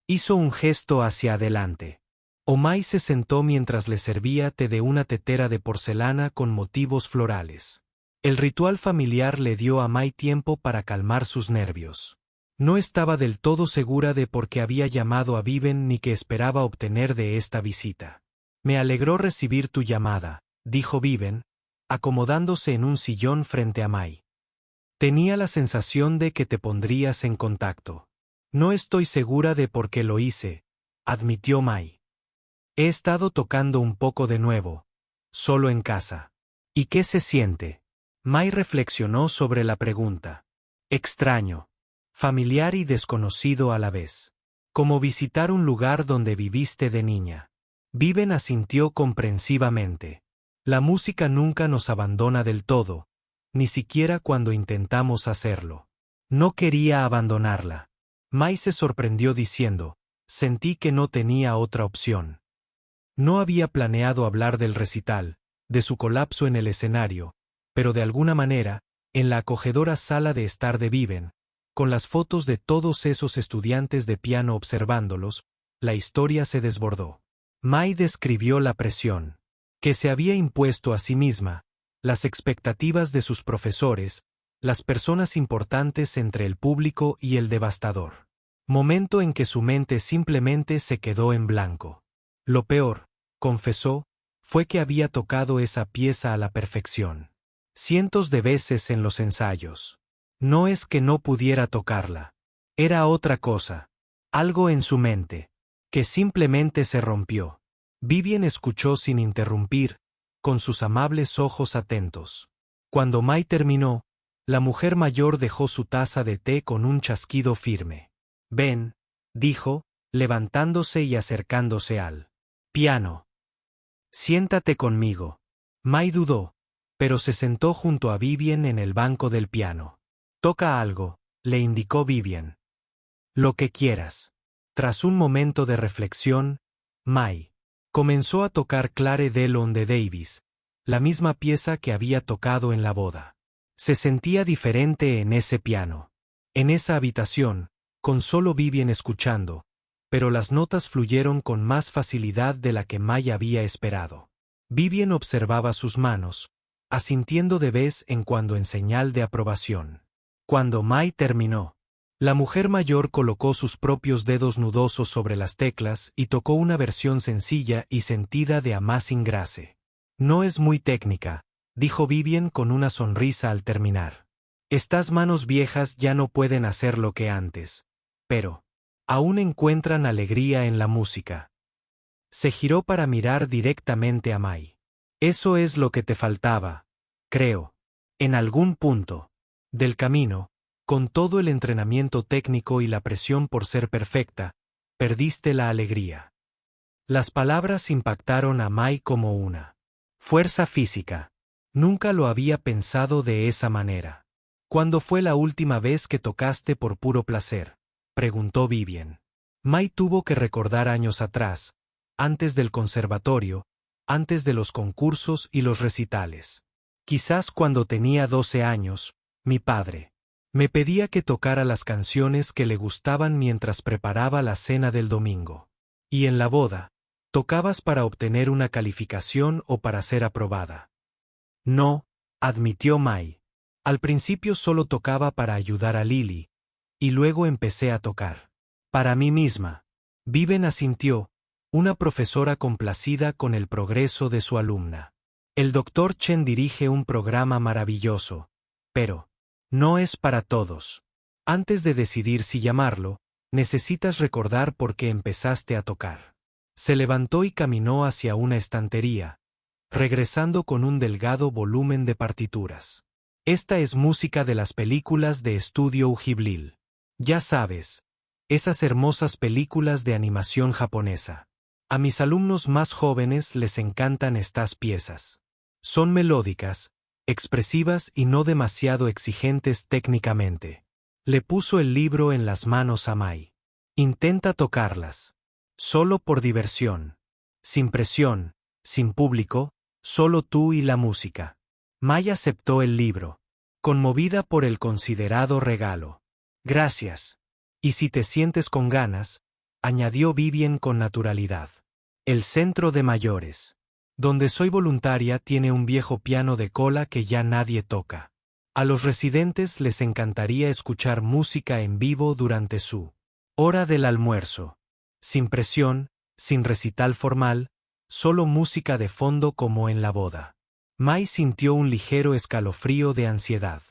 Hizo un gesto hacia adelante. Mai se sentó mientras le servía té de una tetera de porcelana con motivos florales. El ritual familiar le dio a Mai tiempo para calmar sus nervios. No estaba del todo segura de por qué había llamado a Vivian ni qué esperaba obtener de esta visita. «Me alegró recibir tu llamada», dijo Vivian, acomodándose en un sillón frente a Mai. «Tenía la sensación de que te pondrías en contacto». «No estoy segura de por qué lo hice», admitió Mai. «He estado tocando un poco de nuevo, solo en casa». «¿Y qué se siente?» Mai reflexionó sobre la pregunta. «Extraño. Familiar y desconocido a la vez. Como visitar un lugar donde viviste de niña». Vivian asintió comprensivamente. «La música nunca nos abandona del todo, ni siquiera cuando intentamos hacerlo». No quería abandonarla. Mai se sorprendió diciendo, «Sentí que no tenía otra opción». No había planeado hablar del recital, de su colapso en el escenario, pero de alguna manera, en la acogedora sala de estar de Vivian, con las fotos de todos esos estudiantes de piano observándolos, la historia se desbordó. Mai describió la presión que se había impuesto a sí misma, las expectativas de sus profesores, las personas importantes entre el público y el devastador. Momento en que su mente simplemente se quedó en blanco. Lo peor, confesó, fue que había tocado esa pieza a la perfección. Cientos de veces en los ensayos. No es que no pudiera tocarla. Era otra cosa. Algo en su mente. Que simplemente se rompió. Vivien escuchó sin interrumpir, con sus amables ojos atentos. Cuando Mai terminó, la mujer mayor dejó su taza de té con un chasquido firme. «Ven», dijo, levantándose y acercándose al piano. «Siéntate conmigo». Mai dudó, pero se sentó junto a Vivien en el banco del piano. «Toca algo», le indicó Vivien. «Lo que quieras». Tras un momento de reflexión, Mai comenzó a tocar Clare Delon de Davis, la misma pieza que había tocado en la boda. Se sentía diferente en ese piano. En esa habitación, con solo Vivien escuchando, pero las notas fluyeron con más facilidad de la que Mai había esperado. Vivien observaba sus manos, asintiendo de vez en cuando en señal de aprobación. Cuando Mai terminó, la mujer mayor colocó sus propios dedos nudosos sobre las teclas y tocó una versión sencilla y sentida de Amazing Grace. «No es muy técnica», dijo Vivien con una sonrisa al terminar. «Estas manos viejas ya no pueden hacer lo que antes, pero aún encuentran alegría en la música». Se giró para mirar directamente a Mai. «Eso es lo que te faltaba, creo. En algún punto del camino, con todo el entrenamiento técnico y la presión por ser perfecta, perdiste la alegría». Las palabras impactaron a Mai como una fuerza física. Nunca lo había pensado de esa manera. «¿Cuándo fue la última vez que tocaste por puro placer?», preguntó Vivien. Mai tuvo que recordar años atrás, antes del conservatorio, antes de los concursos y los recitales. «Quizás cuando tenía 12 años, mi padre me pedía que tocara las canciones que le gustaban mientras preparaba la cena del domingo. Y en la boda, tocabas para obtener una calificación o para ser aprobada». «No», admitió Mai. «Al principio solo tocaba para ayudar a Lily, y luego empecé a tocar para mí misma». Vivien asintió, una profesora complacida con el progreso de su alumna. «El Dr. Chen dirige un programa maravilloso, pero no es para todos. Antes de decidir si llamarlo, necesitas recordar por qué empezaste a tocar». Se levantó y caminó hacia una estantería, regresando con un delgado volumen de partituras. «Esta es música de las películas de Estudio Ghibli. Ya sabes, esas hermosas películas de animación japonesa. A mis alumnos más jóvenes les encantan estas piezas. Son melódicas, expresivas y no demasiado exigentes técnicamente». Le puso el libro en las manos a Mai. «Intenta tocarlas. Solo por diversión. Sin presión, sin público, solo tú y la música». Mai aceptó el libro, conmovida por el considerado regalo. «Gracias. Y si te sientes con ganas», añadió Vivien con naturalidad. «El centro de mayores, donde soy voluntaria, tiene un viejo piano de cola que ya nadie toca. A los residentes les encantaría escuchar música en vivo durante su hora del almuerzo. Sin presión, sin recital formal, solo música de fondo como en la boda». Mai sintió un ligero escalofrío de ansiedad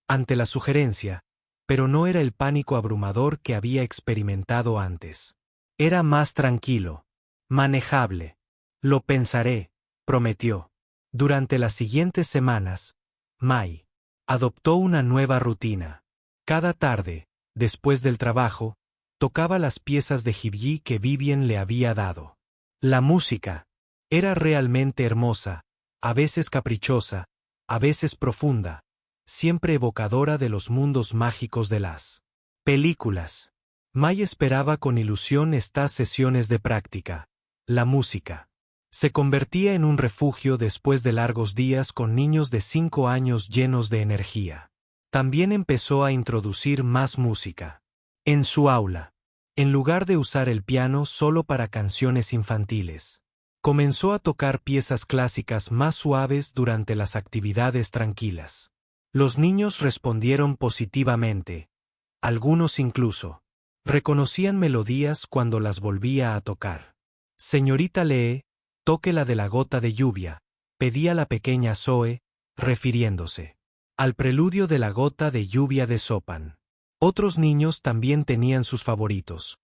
ante la sugerencia, pero no era el pánico abrumador que había experimentado antes. Era más tranquilo, manejable. «Lo pensaré», prometió. Durante las siguientes semanas, Mai adoptó una nueva rutina. Cada tarde, después del trabajo, tocaba las piezas de Ghibli que Vivien le había dado. La música era realmente hermosa, a veces caprichosa, a veces profunda, siempre evocadora de los mundos mágicos de las películas. Mai esperaba con ilusión estas sesiones de práctica. La música se convertía en un refugio después de largos días con niños de 5 años llenos de energía. También empezó a introducir más música en su aula. En lugar de usar el piano solo para canciones infantiles, comenzó a tocar piezas clásicas más suaves durante las actividades tranquilas. Los niños respondieron positivamente. Algunos incluso reconocían melodías cuando las volvía a tocar. Señorita Lee, toque la de la gota de lluvia, pedía la pequeña Zoe, refiriéndose al preludio de la gota de lluvia de Chopin. Otros niños también tenían sus favoritos.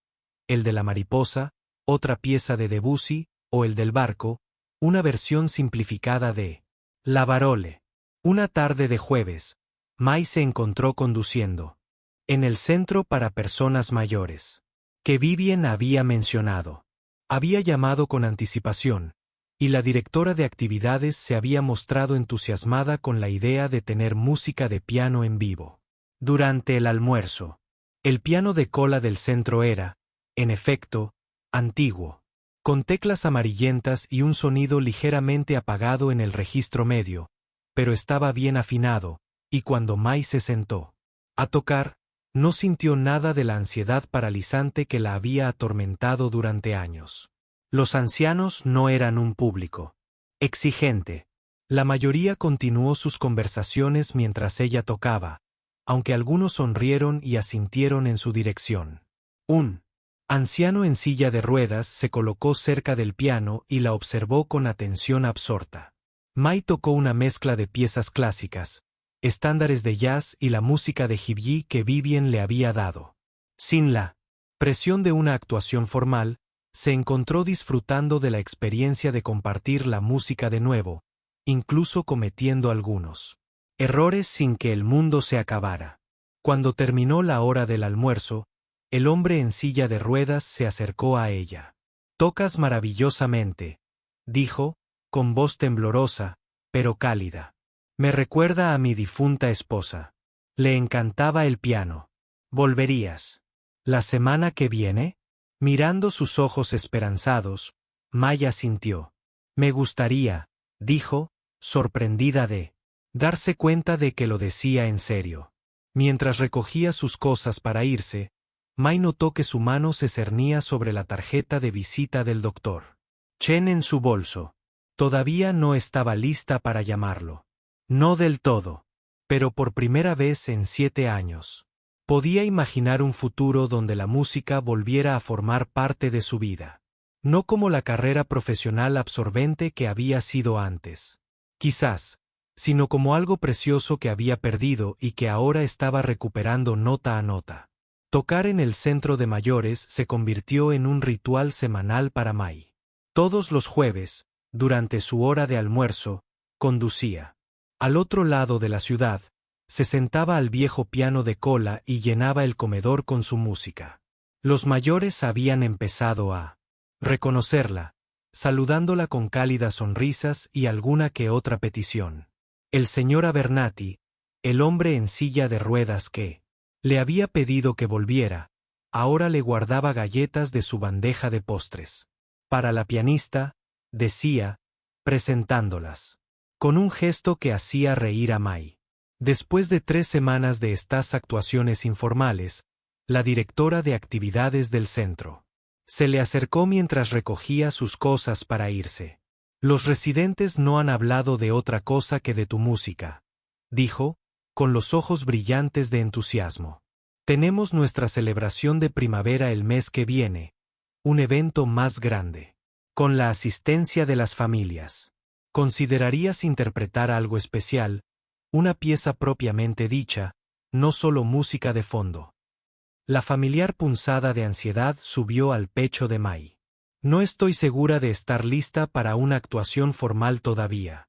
El de la mariposa, otra pieza de Debussy, o el del barco, una versión simplificada de La Varole. Una tarde de jueves, Mai se encontró conduciendo en el centro para personas mayores, que Vivien había mencionado. Había llamado con anticipación, y la directora de actividades se había mostrado entusiasmada con la idea de tener música de piano en vivo. Durante el almuerzo, el piano de cola del centro era, en efecto, antiguo, con teclas amarillentas y un sonido ligeramente apagado en el registro medio, pero estaba bien afinado, y cuando Mai se sentó a tocar, no sintió nada de la ansiedad paralizante que la había atormentado durante años. Los ancianos no eran un público exigente. La mayoría continuó sus conversaciones mientras ella tocaba, aunque algunos sonrieron y asintieron en su dirección. Un anciano en silla de ruedas se colocó cerca del piano y la observó con atención absorta. Mai tocó una mezcla de piezas clásicas, estándares de jazz y la música de Gibbs que Vivien le había dado. Sin la presión de una actuación formal, se encontró disfrutando de la experiencia de compartir la música de nuevo, incluso cometiendo algunos errores sin que el mundo se acabara. Cuando terminó la hora del almuerzo, el hombre en silla de ruedas se acercó a ella. «Tocas maravillosamente», dijo, con voz temblorosa, pero cálida. «Me recuerda a mi difunta esposa. Le encantaba el piano. ¿Volverías la semana que viene?» Mirando sus ojos esperanzados, Mai asintió. «Me gustaría», dijo, sorprendida de darse cuenta de que lo decía en serio. Mientras recogía sus cosas para irse, Mai notó que su mano se cernía sobre la tarjeta de visita del doctor Chen en su bolso. Todavía no estaba lista para llamarlo. No del todo. Pero por primera vez en 7 años. Podía imaginar un futuro donde la música volviera a formar parte de su vida. No como la carrera profesional absorbente que había sido antes. Quizás, sino como algo precioso que había perdido y que ahora estaba recuperando nota a nota. Tocar en el centro de mayores se convirtió en un ritual semanal para Mai. Todos los jueves, durante su hora de almuerzo, conducía al otro lado de la ciudad, se sentaba al viejo piano de cola y llenaba el comedor con su música. Los mayores habían empezado a reconocerla, saludándola con cálidas sonrisas y alguna que otra petición. El señor Abernathy, el hombre en silla de ruedas que le había pedido que volviera, ahora le guardaba galletas de su bandeja de postres. Para la pianista, decía, presentándolas, con un gesto que hacía reír a Mai. Después de 3 semanas de estas actuaciones informales, la directora de actividades del centro se le acercó mientras recogía sus cosas para irse. «Los residentes no han hablado de otra cosa que de tu música», dijo, con los ojos brillantes de entusiasmo. «Tenemos nuestra celebración de primavera el mes que viene, un evento más grande, con la asistencia de las familias. ¿Considerarías interpretar algo especial, una pieza propiamente dicha, no solo música de fondo?» La familiar punzada de ansiedad subió al pecho de Mai. «No estoy segura de estar lista para una actuación formal todavía».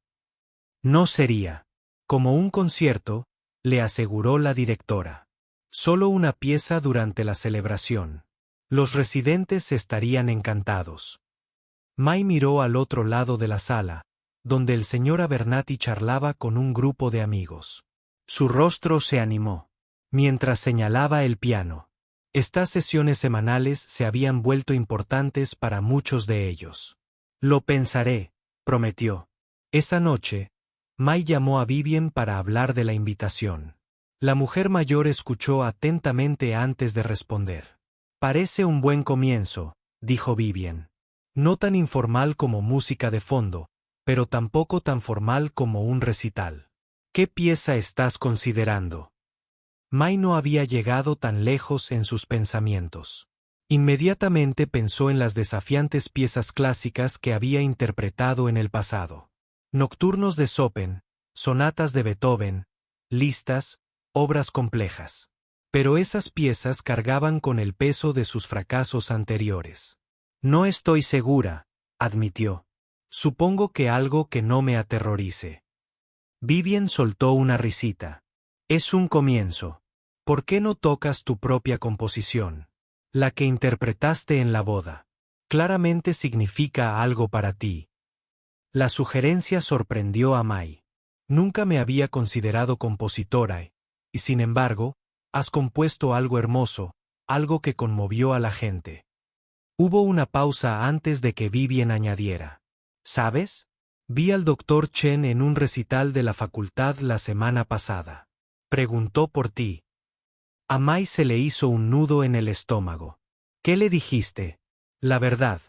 «No sería como un concierto», le aseguró la directora. «Solo una pieza durante la celebración. Los residentes estarían encantados». Mai miró al otro lado de la sala, donde el señor Abernathy charlaba con un grupo de amigos. Su rostro se animó mientras señalaba el piano. Estas sesiones semanales se habían vuelto importantes para muchos de ellos. «Lo pensaré», prometió. Esa noche, Mai llamó a Vivien para hablar de la invitación. La mujer mayor escuchó atentamente antes de responder. «Parece un buen comienzo», dijo Vivien. «No tan informal como música de fondo, pero tampoco tan formal como un recital. ¿Qué pieza estás considerando? Mai no había llegado tan lejos en sus pensamientos. Inmediatamente pensó en las desafiantes piezas clásicas que había interpretado en el pasado. Nocturnos de Chopin, sonatas de Beethoven, listas, obras complejas. Pero esas piezas cargaban con el peso de sus fracasos anteriores. No estoy segura, admitió. Supongo que algo que no me aterrorice. Vivien soltó una risita. Es un comienzo. ¿Por qué no tocas tu propia composición? La que interpretaste en la boda. Claramente significa algo para ti. La sugerencia sorprendió a Mai. Nunca me había considerado compositora y sin embargo, has compuesto algo hermoso, algo que conmovió a la gente. Hubo una pausa antes de que Vivien añadiera. ¿Sabes? Vi al Dr. Chen en un recital de la facultad la semana pasada. Preguntó por ti. A Mai se le hizo un nudo en el estómago. ¿Qué le dijiste? La verdad,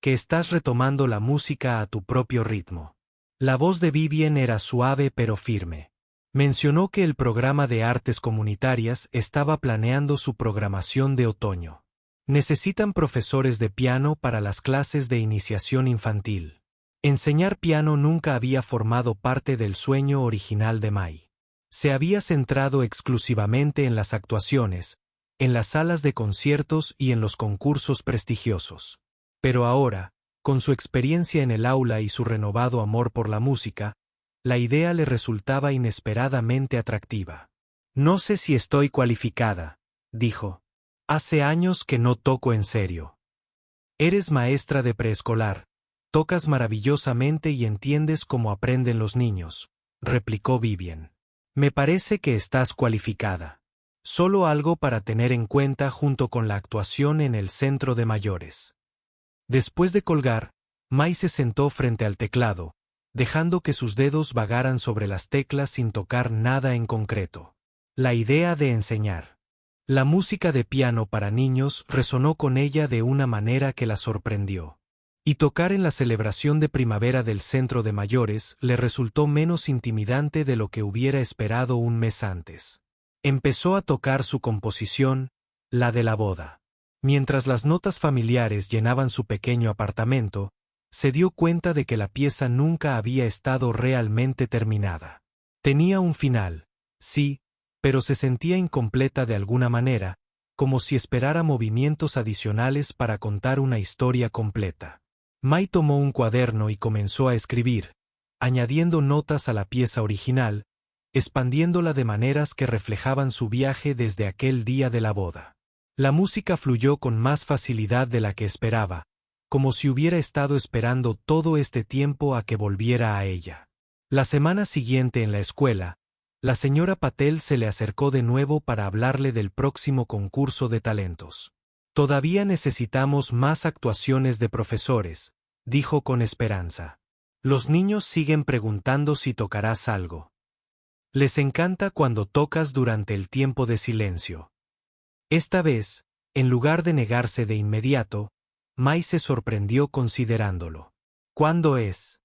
que estás retomando la música a tu propio ritmo. La voz de Vivien era suave pero firme. Mencionó que el programa de artes comunitarias estaba planeando su programación de otoño. Necesitan profesores de piano para las clases de iniciación infantil. Enseñar piano nunca había formado parte del sueño original de Mai. Se había centrado exclusivamente en las actuaciones, en las salas de conciertos y en los concursos prestigiosos. Pero ahora, con su experiencia en el aula y su renovado amor por la música, la idea le resultaba inesperadamente atractiva. No sé si estoy cualificada, dijo. Hace años que no toco en serio. Eres maestra de preescolar, tocas maravillosamente y entiendes cómo aprenden los niños, replicó Vivien. Me parece que estás cualificada. Solo algo para tener en cuenta junto con la actuación en el centro de mayores. Después de colgar, Mai se sentó frente al teclado, dejando que sus dedos vagaran sobre las teclas sin tocar nada en concreto. La idea de enseñar. La música de piano para niños resonó con ella de una manera que la sorprendió. Y tocar en la celebración de primavera del centro de mayores le resultó menos intimidante de lo que hubiera esperado un mes antes. Empezó a tocar su composición, la de la boda. Mientras las notas familiares llenaban su pequeño apartamento, se dio cuenta de que la pieza nunca había estado realmente terminada. Tenía un final, sí, pero se sentía incompleta de alguna manera, como si esperara movimientos adicionales para contar una historia completa. Mai tomó un cuaderno y comenzó a escribir, añadiendo notas a la pieza original, expandiéndola de maneras que reflejaban su viaje desde aquel día de la boda. La música fluyó con más facilidad de la que esperaba, como si hubiera estado esperando todo este tiempo a que volviera a ella. La semana siguiente en la escuela, la señora Patel se le acercó de nuevo para hablarle del próximo concurso de talentos. Todavía necesitamos más actuaciones de profesores, dijo con esperanza. Los niños siguen preguntando si tocarás algo. Les encanta cuando tocas durante el tiempo de silencio. Esta vez, en lugar de negarse de inmediato, Mai se sorprendió considerándolo. ¿Cuándo es?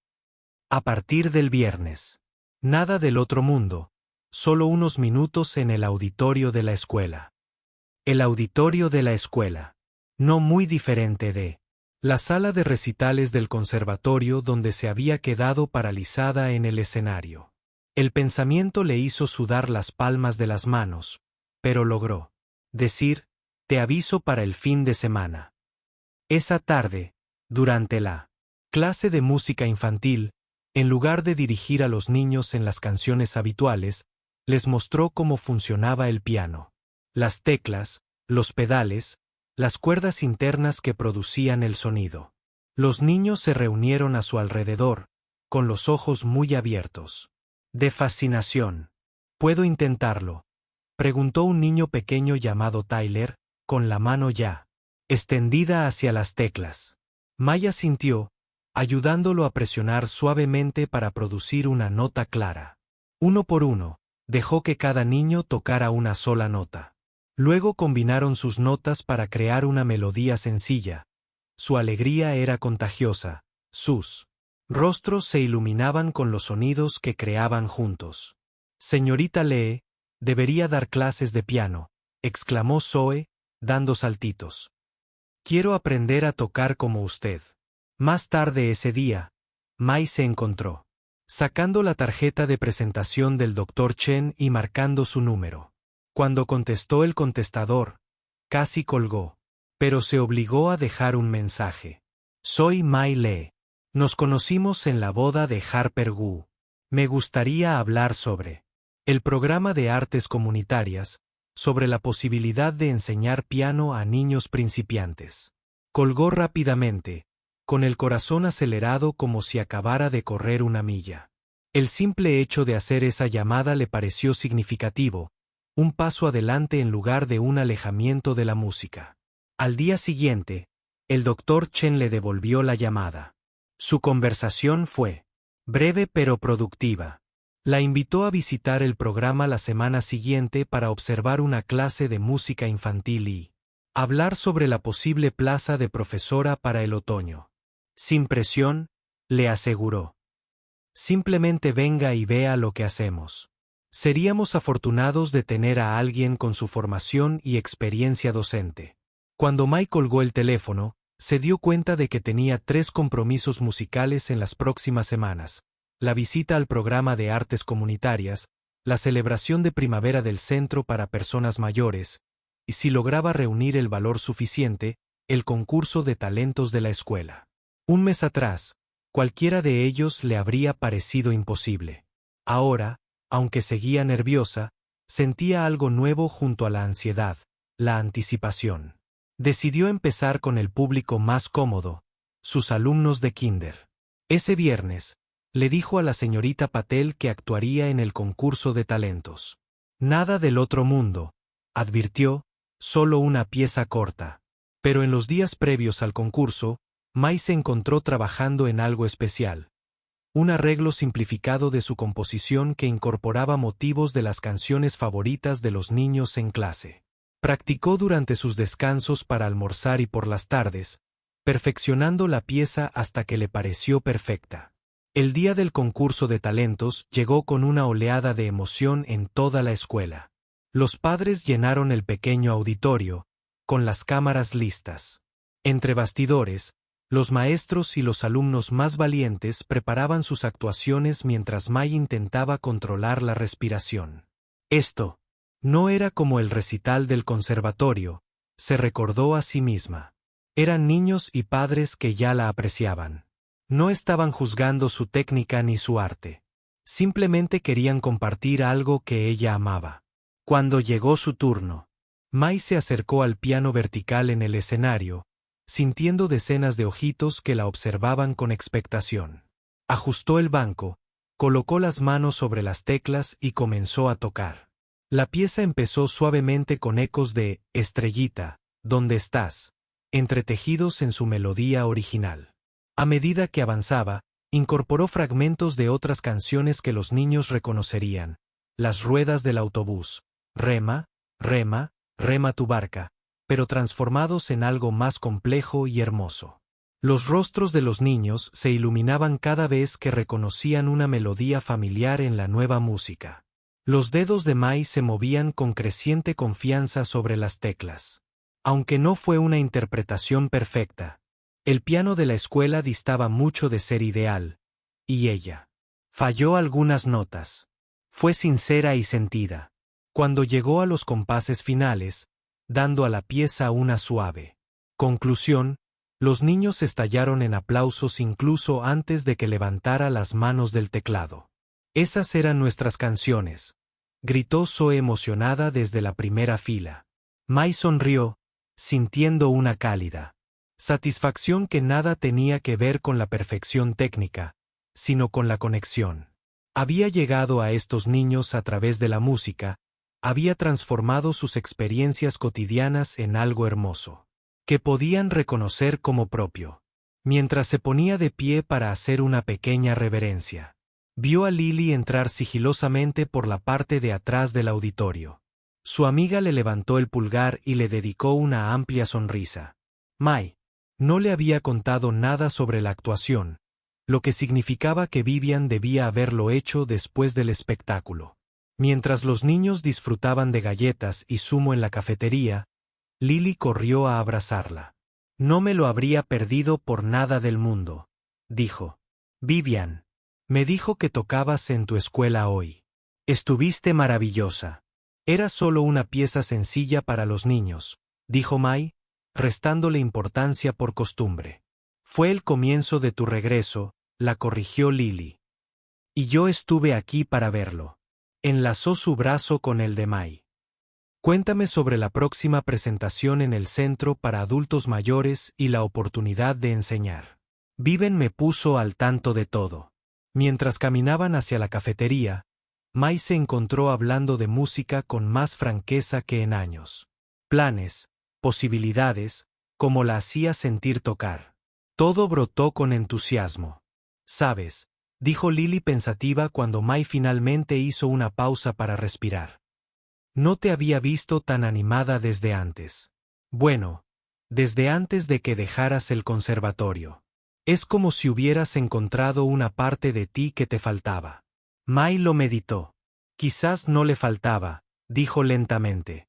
A partir del viernes. Nada del otro mundo, solo unos minutos en el auditorio de la escuela. El auditorio de la escuela. No muy diferente de la sala de recitales del conservatorio donde se había quedado paralizada en el escenario. El pensamiento le hizo sudar las palmas de las manos, pero logró decir, te aviso para el fin de semana. Esa tarde, durante la clase de música infantil, en lugar de dirigir a los niños en las canciones habituales, les mostró cómo funcionaba el piano. Las teclas, los pedales, las cuerdas internas que producían el sonido. Los niños se reunieron a su alrededor, con los ojos muy abiertos. De fascinación. ¿Puedo intentarlo?, preguntó un niño pequeño llamado Tyler, con la mano ya extendida hacia las teclas. Mai asintió, ayudándolo a presionar suavemente para producir una nota clara. Uno por uno, dejó que cada niño tocara una sola nota. Luego combinaron sus notas para crear una melodía sencilla. Su alegría era contagiosa, sus rostros se iluminaban con los sonidos que creaban juntos. Señorita Lee, debería dar clases de piano, exclamó Zoe, dando saltitos. Quiero aprender a tocar como usted. Más tarde ese día, Mai se encontró sacando la tarjeta de presentación del Dr. Chen y marcando su número. Cuando contestó el contestador, casi colgó, pero se obligó a dejar un mensaje. Soy Mai Lee. Nos conocimos en la boda de Harper Wu. Me gustaría hablar sobre el programa de artes comunitarias, sobre la posibilidad de enseñar piano a niños principiantes. Colgó rápidamente, con el corazón acelerado como si acabara de correr una milla. El simple hecho de hacer esa llamada le pareció significativo, un paso adelante en lugar de un alejamiento de la música. Al día siguiente, el Dr. Chen le devolvió la llamada. Su conversación fue breve pero productiva. La invitó a visitar el programa la semana siguiente para observar una clase de música infantil y hablar sobre la posible plaza de profesora para el otoño. Sin presión, le aseguró. Simplemente venga y vea lo que hacemos. Seríamos afortunados de tener a alguien con su formación y experiencia docente. Cuando Mai colgó el teléfono, se dio cuenta de que tenía 3 compromisos musicales en las próximas semanas: la visita al programa de artes comunitarias, la celebración de primavera del centro para personas mayores, y si lograba reunir el valor suficiente, el concurso de talentos de la escuela. Un mes atrás, cualquiera de ellos le habría parecido imposible. Ahora, aunque seguía nerviosa, sentía algo nuevo junto a la ansiedad, la anticipación. Decidió empezar con el público más cómodo, sus alumnos de kinder. Ese viernes, le dijo a la señorita Patel que actuaría en el concurso de talentos. Nada del otro mundo, advirtió, solo una pieza corta. Pero en los días previos al concurso, Mai se encontró trabajando en algo especial. Un arreglo simplificado de su composición que incorporaba motivos de las canciones favoritas de los niños en clase. Practicó durante sus descansos para almorzar y por las tardes, perfeccionando la pieza hasta que le pareció perfecta. El día del concurso de talentos llegó con una oleada de emoción en toda la escuela. Los padres llenaron el pequeño auditorio, con las cámaras listas. Entre bastidores, los maestros y los alumnos más valientes preparaban sus actuaciones mientras Mai intentaba controlar la respiración. Esto no era como el recital del conservatorio, se recordó a sí misma. Eran niños y padres que ya la apreciaban. No estaban juzgando su técnica ni su arte. Simplemente querían compartir algo que ella amaba. Cuando llegó su turno, Mai se acercó al piano vertical en el escenario, sintiendo decenas de ojitos que la observaban con expectación. Ajustó el banco, colocó las manos sobre las teclas y comenzó a tocar. La pieza empezó suavemente con ecos de «Estrellita, ¿dónde estás?», entretejidos en su melodía original. A medida que avanzaba, incorporó fragmentos de otras canciones que los niños reconocerían: Las ruedas del autobús, Rema, rema, rema tu barca, pero transformados en algo más complejo y hermoso. Los rostros de los niños se iluminaban cada vez que reconocían una melodía familiar en la nueva música. Los dedos de Mai se movían con creciente confianza sobre las teclas. Aunque no fue una interpretación perfecta, el piano de la escuela distaba mucho de ser ideal, y ella falló algunas notas. Fue sincera y sentida. Cuando llegó a los compases finales, dando a la pieza una suave conclusión, los niños estallaron en aplausos incluso antes de que levantara las manos del teclado. «Esas eran nuestras canciones», gritó Zoe emocionada desde la primera fila. Mai sonrió, sintiendo una cálida satisfacción que nada tenía que ver con la perfección técnica, sino con la conexión. Había llegado a estos niños a través de la música, había transformado sus experiencias cotidianas en algo hermoso, que podían reconocer como propio. Mientras se ponía de pie para hacer una pequeña reverencia, vio a Lily entrar sigilosamente por la parte de atrás del auditorio. Su amiga le levantó el pulgar y le dedicó una amplia sonrisa. Mai no le había contado nada sobre la actuación, lo que significaba que Vivian debía haberlo hecho después del espectáculo. Mientras los niños disfrutaban de galletas y zumo en la cafetería, Lily corrió a abrazarla. No me lo habría perdido por nada del mundo, dijo. Vivian. Me dijo que tocabas en tu escuela hoy. Estuviste maravillosa. Era solo una pieza sencilla para los niños, dijo Mai, restándole importancia por costumbre. Fue el comienzo de tu regreso, la corrigió Lily. Y yo estuve aquí para verlo. Enlazó su brazo con el de Mai. Cuéntame sobre la próxima presentación en el centro para adultos mayores y la oportunidad de enseñar. Viven me puso al tanto de todo. Mientras caminaban hacia la cafetería, Mai se encontró hablando de música con más franqueza que en años. Planes, posibilidades, cómo la hacía sentir tocar. Todo brotó con entusiasmo. ¿Sabes?, dijo Lily pensativa cuando Mai finalmente hizo una pausa para respirar. No te había visto tan animada desde antes. Bueno, desde antes de que dejaras el conservatorio. Es como si hubieras encontrado una parte de ti que te faltaba. Mai lo meditó. Quizás no le faltaba, dijo lentamente.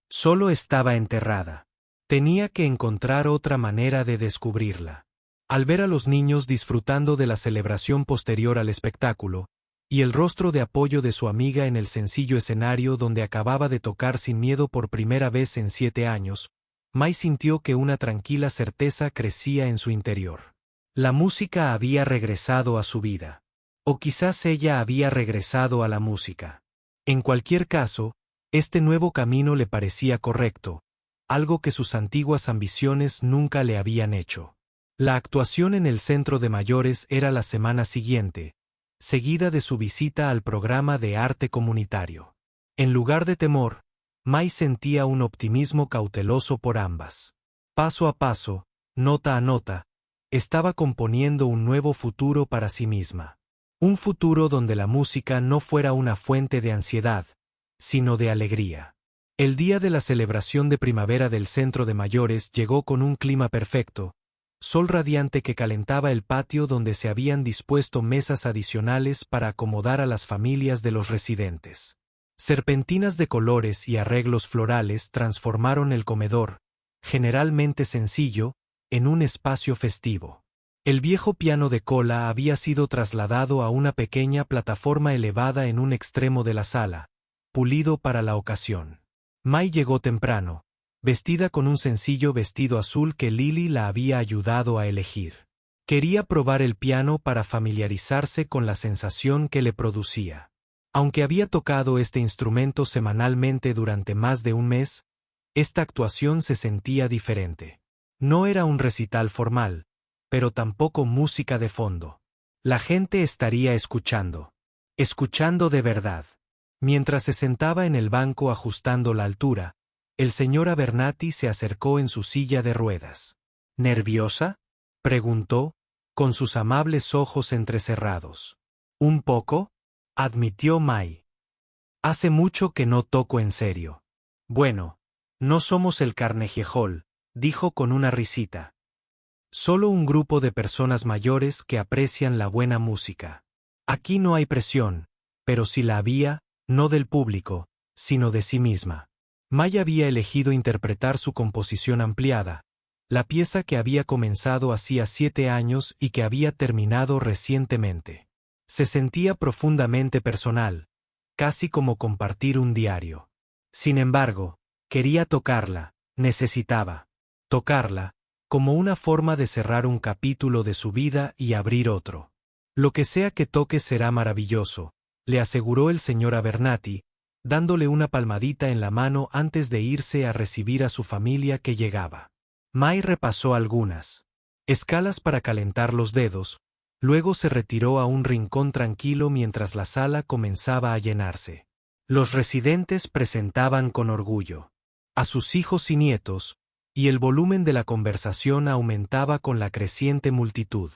Solo estaba enterrada. Tenía que encontrar otra manera de descubrirla. Al ver a los niños disfrutando de la celebración posterior al espectáculo, y el rostro de apoyo de su amiga en el sencillo escenario donde acababa de tocar sin miedo por primera vez en 7 años, Mai sintió que una tranquila certeza crecía en su interior. La música había regresado a su vida. O quizás ella había regresado a la música. En cualquier caso, este nuevo camino le parecía correcto, algo que sus antiguas ambiciones nunca le habían hecho. La actuación en el centro de mayores era la semana siguiente, seguida de su visita al programa de arte comunitario. En lugar de temor, Mai sentía un optimismo cauteloso por ambas. Paso a paso, nota a nota, estaba componiendo un nuevo futuro para sí misma. Un futuro donde la música no fuera una fuente de ansiedad, sino de alegría. El día de la celebración de primavera del centro de mayores llegó con un clima perfecto, sol radiante que calentaba el patio donde se habían dispuesto mesas adicionales para acomodar a las familias de los residentes. Serpentinas de colores y arreglos florales transformaron el comedor, generalmente sencillo, en un espacio festivo. El viejo piano de cola había sido trasladado a una pequeña plataforma elevada en un extremo de la sala, pulido para la ocasión. Mai llegó temprano, vestida con un sencillo vestido azul que Lily la había ayudado a elegir. Quería probar el piano para familiarizarse con la sensación que le producía. Aunque había tocado este instrumento semanalmente durante más de un mes, esta actuación se sentía diferente. No era un recital formal, pero tampoco música de fondo. La gente estaría escuchando. Escuchando de verdad. Mientras se sentaba en el banco ajustando la altura, el señor Abernathy se acercó en su silla de ruedas. ¿Nerviosa?, preguntó, con sus amables ojos entrecerrados. ¿Un poco?, admitió Mai. Hace mucho que no toco en serio. Bueno, no somos el Carnegie Hall, dijo con una risita. Solo un grupo de personas mayores que aprecian la buena música. Aquí no hay presión, pero si la había, no del público, sino de sí misma. Mai había elegido interpretar su composición ampliada, la pieza que había comenzado hacía 7 años y que había terminado recientemente. Se sentía profundamente personal, casi como compartir un diario. Sin embargo, quería tocarla, necesitaba tocarla, como una forma de cerrar un capítulo de su vida y abrir otro. Lo que sea que toque será maravilloso, le aseguró el señor Abernathy, dándole una palmadita en la mano antes de irse a recibir a su familia que llegaba. Mai repasó algunas escalas para calentar los dedos, luego se retiró a un rincón tranquilo mientras la sala comenzaba a llenarse. Los residentes presentaban con orgullo a sus hijos y nietos, y el volumen de la conversación aumentaba con la creciente multitud.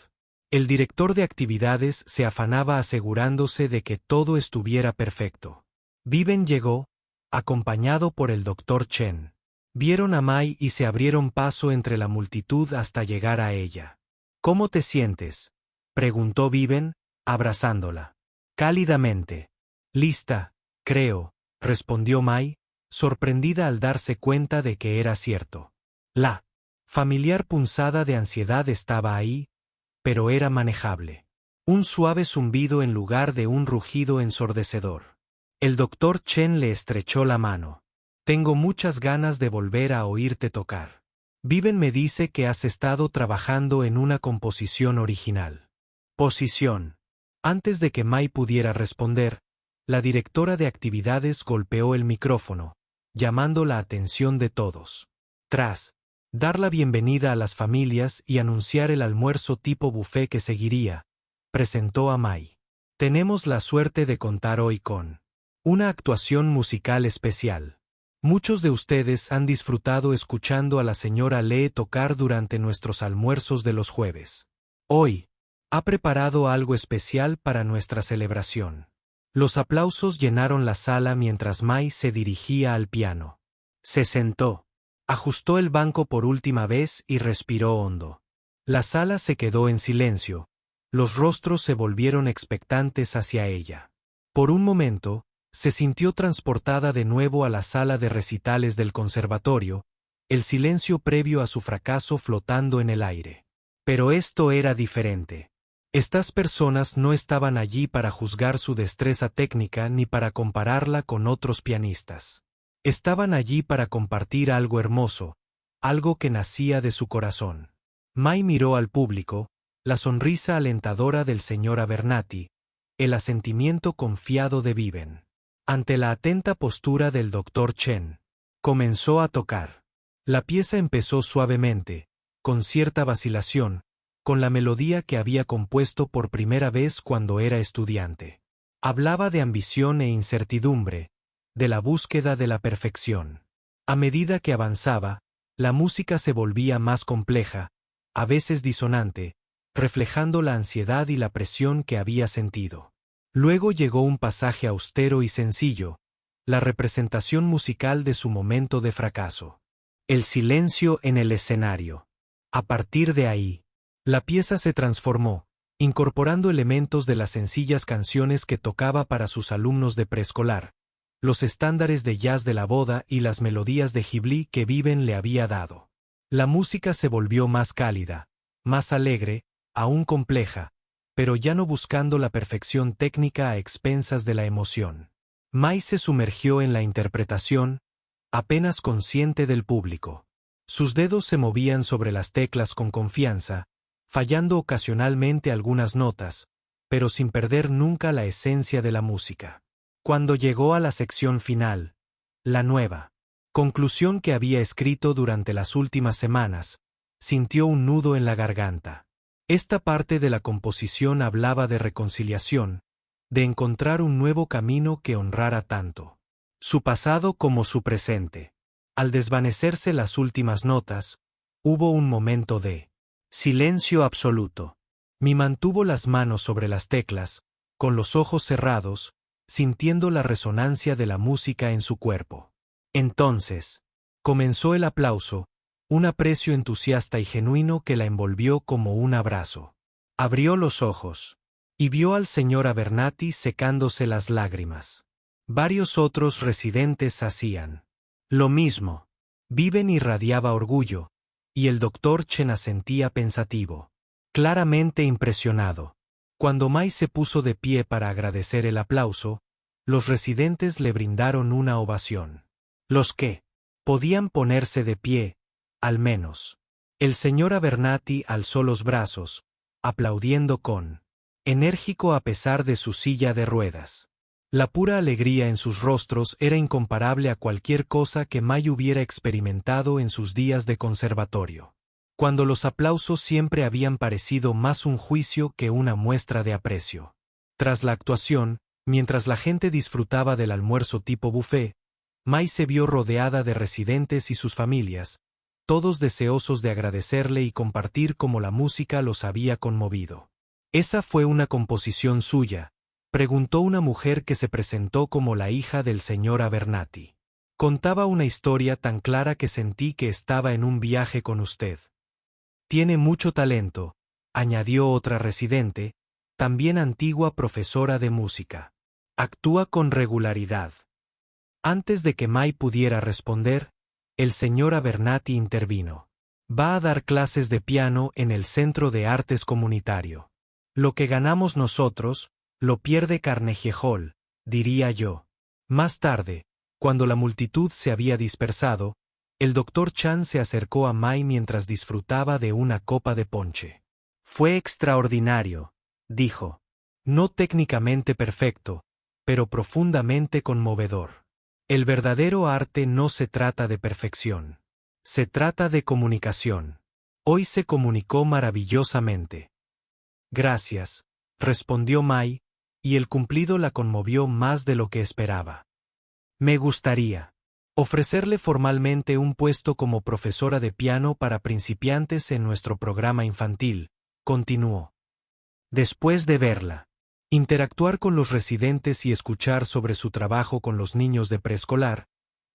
El director de actividades se afanaba asegurándose de que todo estuviera perfecto. Viven llegó, acompañado por el Dr. Chen. Vieron a Mai y se abrieron paso entre la multitud hasta llegar a ella. ¿Cómo te sientes?, preguntó Viven, abrazándola. Cálidamente. Lista, Creo, respondió Mai, sorprendida al darse cuenta de que era cierto. La familiar punzada de ansiedad estaba ahí, pero era manejable. Un suave zumbido en lugar de un rugido ensordecedor. El doctor Chen le estrechó la mano. Tengo muchas ganas de volver a oírte tocar. Viven me dice que has estado trabajando en una composición original. Posición. Antes de que Mai pudiera responder, la directora de actividades golpeó el micrófono, llamando la atención de todos. Tras dar la bienvenida a las familias y anunciar el almuerzo tipo buffet que seguiría, presentó a Mai. Tenemos la suerte de contar hoy con una actuación musical especial. Muchos de ustedes han disfrutado escuchando a la señora Lee tocar durante nuestros almuerzos de los jueves. Hoy, ha preparado algo especial para nuestra celebración. Los aplausos llenaron la sala mientras Mai se dirigía al piano. Se sentó, ajustó el banco por última vez y respiró hondo. La sala se quedó en silencio, los rostros se volvieron expectantes hacia ella. Por un momento, se sintió transportada de nuevo a la sala de recitales del conservatorio, el silencio previo a su fracaso flotando en el aire. Pero esto era diferente. Estas personas no estaban allí para juzgar su destreza técnica ni para compararla con otros pianistas. Estaban allí para compartir algo hermoso, algo que nacía de su corazón. Mai miró al público, la sonrisa alentadora del señor Abernathy, el asentimiento confiado de Viven. Ante la atenta postura del doctor Chen, comenzó a tocar. La pieza empezó suavemente, con cierta vacilación, con la melodía que había compuesto por primera vez cuando era estudiante. Hablaba de ambición e incertidumbre, de la búsqueda de la perfección. A medida que avanzaba, la música se volvía más compleja, a veces disonante, reflejando la ansiedad y la presión que había sentido. Luego llegó un pasaje austero y sencillo, la representación musical de su momento de fracaso. El silencio en el escenario. A partir de ahí, la pieza se transformó, incorporando elementos de las sencillas canciones que tocaba para sus alumnos de preescolar, los estándares de jazz de la boda y las melodías de Ghibli que Viven le había dado. La música se volvió más cálida, más alegre, aún compleja, pero ya no buscando la perfección técnica a expensas de la emoción. Mai se sumergió en la interpretación, apenas consciente del público. Sus dedos se movían sobre las teclas con confianza, fallando ocasionalmente algunas notas, pero sin perder nunca la esencia de la música. Cuando llegó a la sección final, la nueva conclusión que había escrito durante las últimas semanas, sintió un nudo en la garganta. Esta parte de la composición hablaba de reconciliación, de encontrar un nuevo camino que honrara tanto su pasado como su presente. Al desvanecerse las últimas notas, hubo un momento de silencio absoluto. Mi mantuvo las manos sobre las teclas, con los ojos cerrados, sintiendo la resonancia de la música en su cuerpo. Entonces, comenzó el aplauso, un aprecio entusiasta y genuino que la envolvió como un abrazo. Abrió los ojos y vio al señor Abernathy secándose las lágrimas. Varios otros residentes hacían lo mismo. Viven irradiaba orgullo, y el doctor Chen asentía pensativo, claramente impresionado. Cuando Mai se puso de pie para agradecer el aplauso, los residentes le brindaron una ovación. Los que podían ponerse de pie, al menos. El señor Abernathy alzó los brazos, aplaudiendo con enérgico a pesar de su silla de ruedas. La pura alegría en sus rostros era incomparable a cualquier cosa que Mai hubiera experimentado en sus días de conservatorio. Cuando los aplausos siempre habían parecido más un juicio que una muestra de aprecio. Tras la actuación, mientras la gente disfrutaba del almuerzo tipo buffet, Mai se vio rodeada de residentes y sus familias, todos deseosos de agradecerle y compartir cómo la música los había conmovido. ¿Esa fue una composición suya?, preguntó una mujer que se presentó como la hija del señor Abernathy. Contaba una historia tan clara que sentí que estaba en un viaje con usted. Tiene mucho talento, añadió otra residente, también antigua profesora de música. Actúa con regularidad. Antes de que Mai pudiera responder, el señor Abernathy intervino. Va a dar clases de piano en el Centro de Artes Comunitario. Lo que ganamos nosotros, lo pierde Carnegie Hall, diría yo. Más tarde, cuando la multitud se había dispersado, el Dr. Chan se acercó a Mai mientras disfrutaba de una copa de ponche. Fue extraordinario, dijo. No técnicamente perfecto, pero profundamente conmovedor. El verdadero arte no se trata de perfección. Se trata de comunicación. Hoy se comunicó maravillosamente. Gracias, respondió Mai, y el cumplido la conmovió más de lo que esperaba. Me gustaría ofrecerle formalmente un puesto como profesora de piano para principiantes en nuestro programa infantil, continuó. Después de verla, interactuar con los residentes y escuchar sobre su trabajo con los niños de preescolar,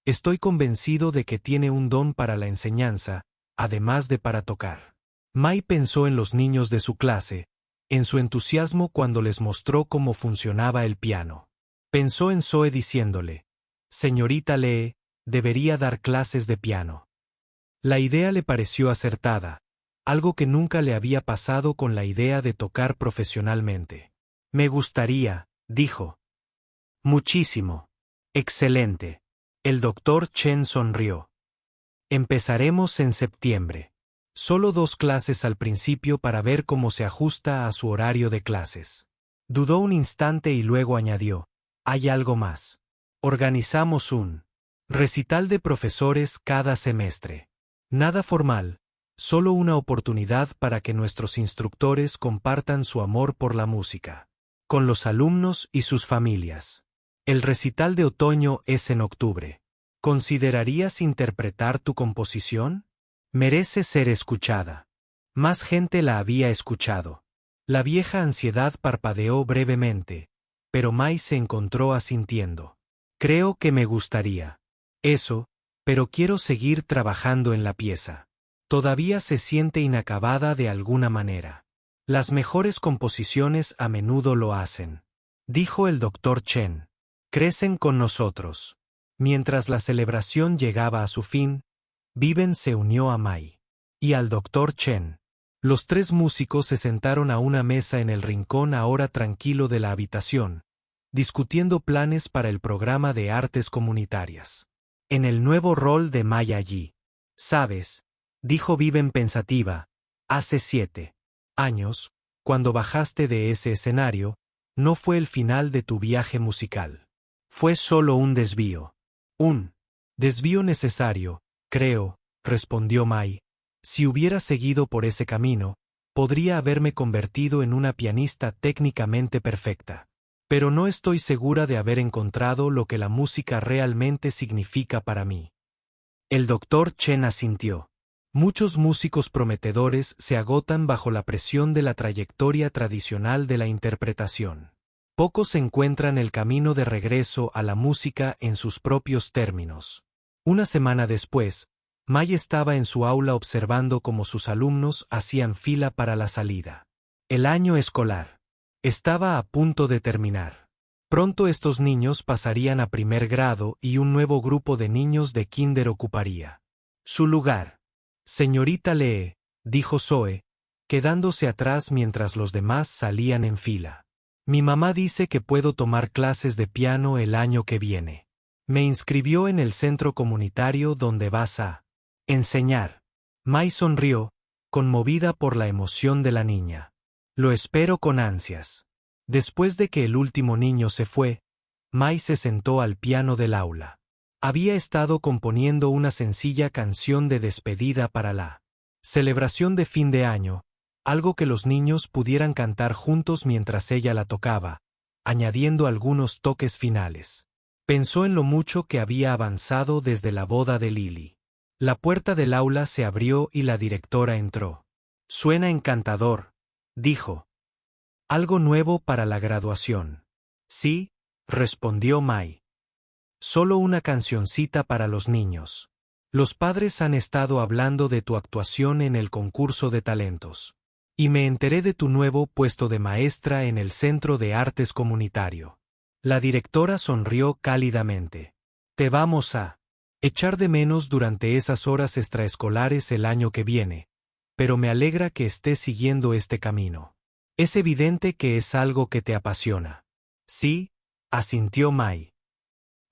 estoy convencido de que tiene un don para la enseñanza, además de para tocar. Mai pensó en los niños de su clase, en su entusiasmo cuando les mostró cómo funcionaba el piano. Pensó en Zoe diciéndole, «Señorita Lee, debería dar clases de piano». La idea le pareció acertada, algo que nunca le había pasado con la idea de tocar profesionalmente. Me gustaría, dijo. Muchísimo. Excelente. El Dr. Chen sonrió. Empezaremos en septiembre. Solo 2 clases al principio para ver cómo se ajusta a su horario de clases. Dudó un instante y luego añadió, hay algo más. Organizamos un recital de profesores cada semestre. Nada formal, solo una oportunidad para que nuestros instructores compartan su amor por la música con los alumnos y sus familias. El recital de otoño es en octubre. ¿Considerarías interpretar tu composición? Merece ser escuchada. Más gente la había escuchado. La vieja ansiedad parpadeó brevemente, pero Mai se encontró asintiendo. Creo que me gustaría. Eso, pero quiero seguir trabajando en la pieza. Todavía se siente inacabada de alguna manera. Las mejores composiciones a menudo lo hacen. Dijo el Dr. Chen. Crecen con nosotros. Mientras la celebración llegaba a su fin, Viven se unió a Mai y al Dr. Chen. Los 3 músicos se sentaron a una mesa en el rincón ahora tranquilo de la habitación, discutiendo planes para el programa de artes comunitarias. En el nuevo rol de Mai allí. ¿Sabes?, dijo Viven pensativa, hace 7 años, cuando bajaste de ese escenario, no fue el final de tu viaje musical. Fue solo un desvío. Un desvío necesario, creo, respondió Mai. Si hubiera seguido por ese camino, podría haberme convertido en una pianista técnicamente perfecta. Pero no estoy segura de haber encontrado lo que la música realmente significa para mí. El Dr. Chen asintió. Muchos músicos prometedores se agotan bajo la presión de la trayectoria tradicional de la interpretación. Pocos encuentran el camino de regreso a la música en sus propios términos. Una semana después, Mai estaba en su aula observando cómo sus alumnos hacían fila para la salida. El año escolar estaba a punto de terminar. Pronto estos niños pasarían a primer grado y un nuevo grupo de niños de kinder ocuparía su lugar. Señorita Lee, dijo Zoe, quedándose atrás mientras los demás salían en fila. Mi mamá dice que puedo tomar clases de piano el año que viene. Me inscribió en el centro comunitario donde vas a enseñar. Mai sonrió, conmovida por la emoción de la niña. Lo espero con ansias. Después de que el último niño se fue, Mai se sentó al piano del aula. Había estado componiendo una sencilla canción de despedida para la celebración de fin de año, algo que los niños pudieran cantar juntos mientras ella la tocaba, añadiendo algunos toques finales. Pensó en lo mucho que había avanzado desde la boda de Lily. La puerta del aula se abrió y la directora entró. Suena encantador, dijo. Algo nuevo para la graduación. Sí, respondió Mai. Solo una cancioncita para los niños. Los padres han estado hablando de tu actuación en el concurso de talentos. Y me enteré de tu nuevo puesto de maestra en el Centro de Artes Comunitario. La directora sonrió cálidamente. Te vamos a echar de menos durante esas horas extraescolares el año que viene, pero me alegra que estés siguiendo este camino. Es evidente que es algo que te apasiona. Sí, asintió Mai.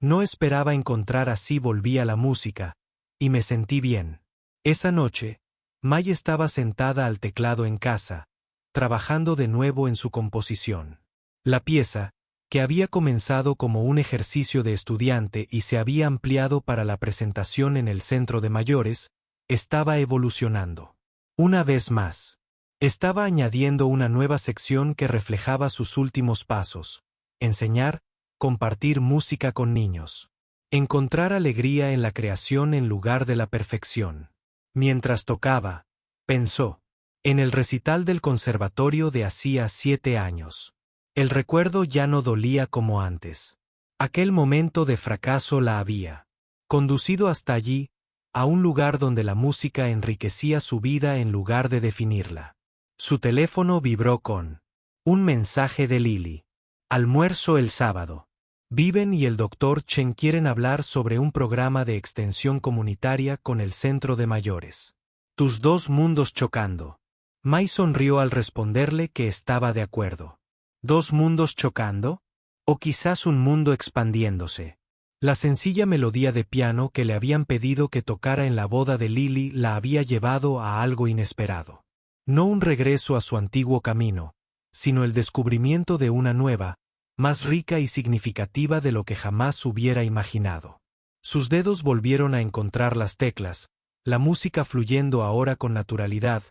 No esperaba encontrar así volví a la música, y me sentí bien. Esa noche, Mai estaba sentada al teclado en casa, trabajando de nuevo en su composición. La pieza, que había comenzado como un ejercicio de estudiante y se había ampliado para la presentación en el centro de mayores, estaba evolucionando. Una vez más, estaba añadiendo una nueva sección que reflejaba sus últimos pasos: enseñar, compartir música con niños. Encontrar alegría en la creación en lugar de la perfección. Mientras tocaba, pensó en el recital del conservatorio de hacía 7 años. El recuerdo ya no dolía como antes. Aquel momento de fracaso la había conducido hasta allí, a un lugar donde la música enriquecía su vida en lugar de definirla. Su teléfono vibró con un mensaje de Lily. Almuerzo el sábado. Viven y el Dr. Chen quieren hablar sobre un programa de extensión comunitaria con el centro de mayores. Tus dos mundos chocando. Mai sonrió al responderle que estaba de acuerdo. ¿Dos mundos chocando? ¿O quizás un mundo expandiéndose? La sencilla melodía de piano que le habían pedido que tocara en la boda de Lily la había llevado a algo inesperado. No un regreso a su antiguo camino, sino el descubrimiento de una nueva, más rica y significativa de lo que jamás hubiera imaginado. Sus dedos volvieron a encontrar las teclas, la música fluyendo ahora con naturalidad,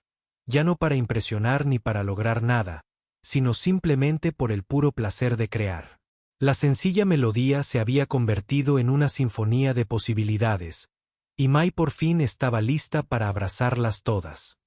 ya no para impresionar ni para lograr nada, sino simplemente por el puro placer de crear. La sencilla melodía se había convertido en una sinfonía de posibilidades, y Mai por fin estaba lista para abrazarlas todas.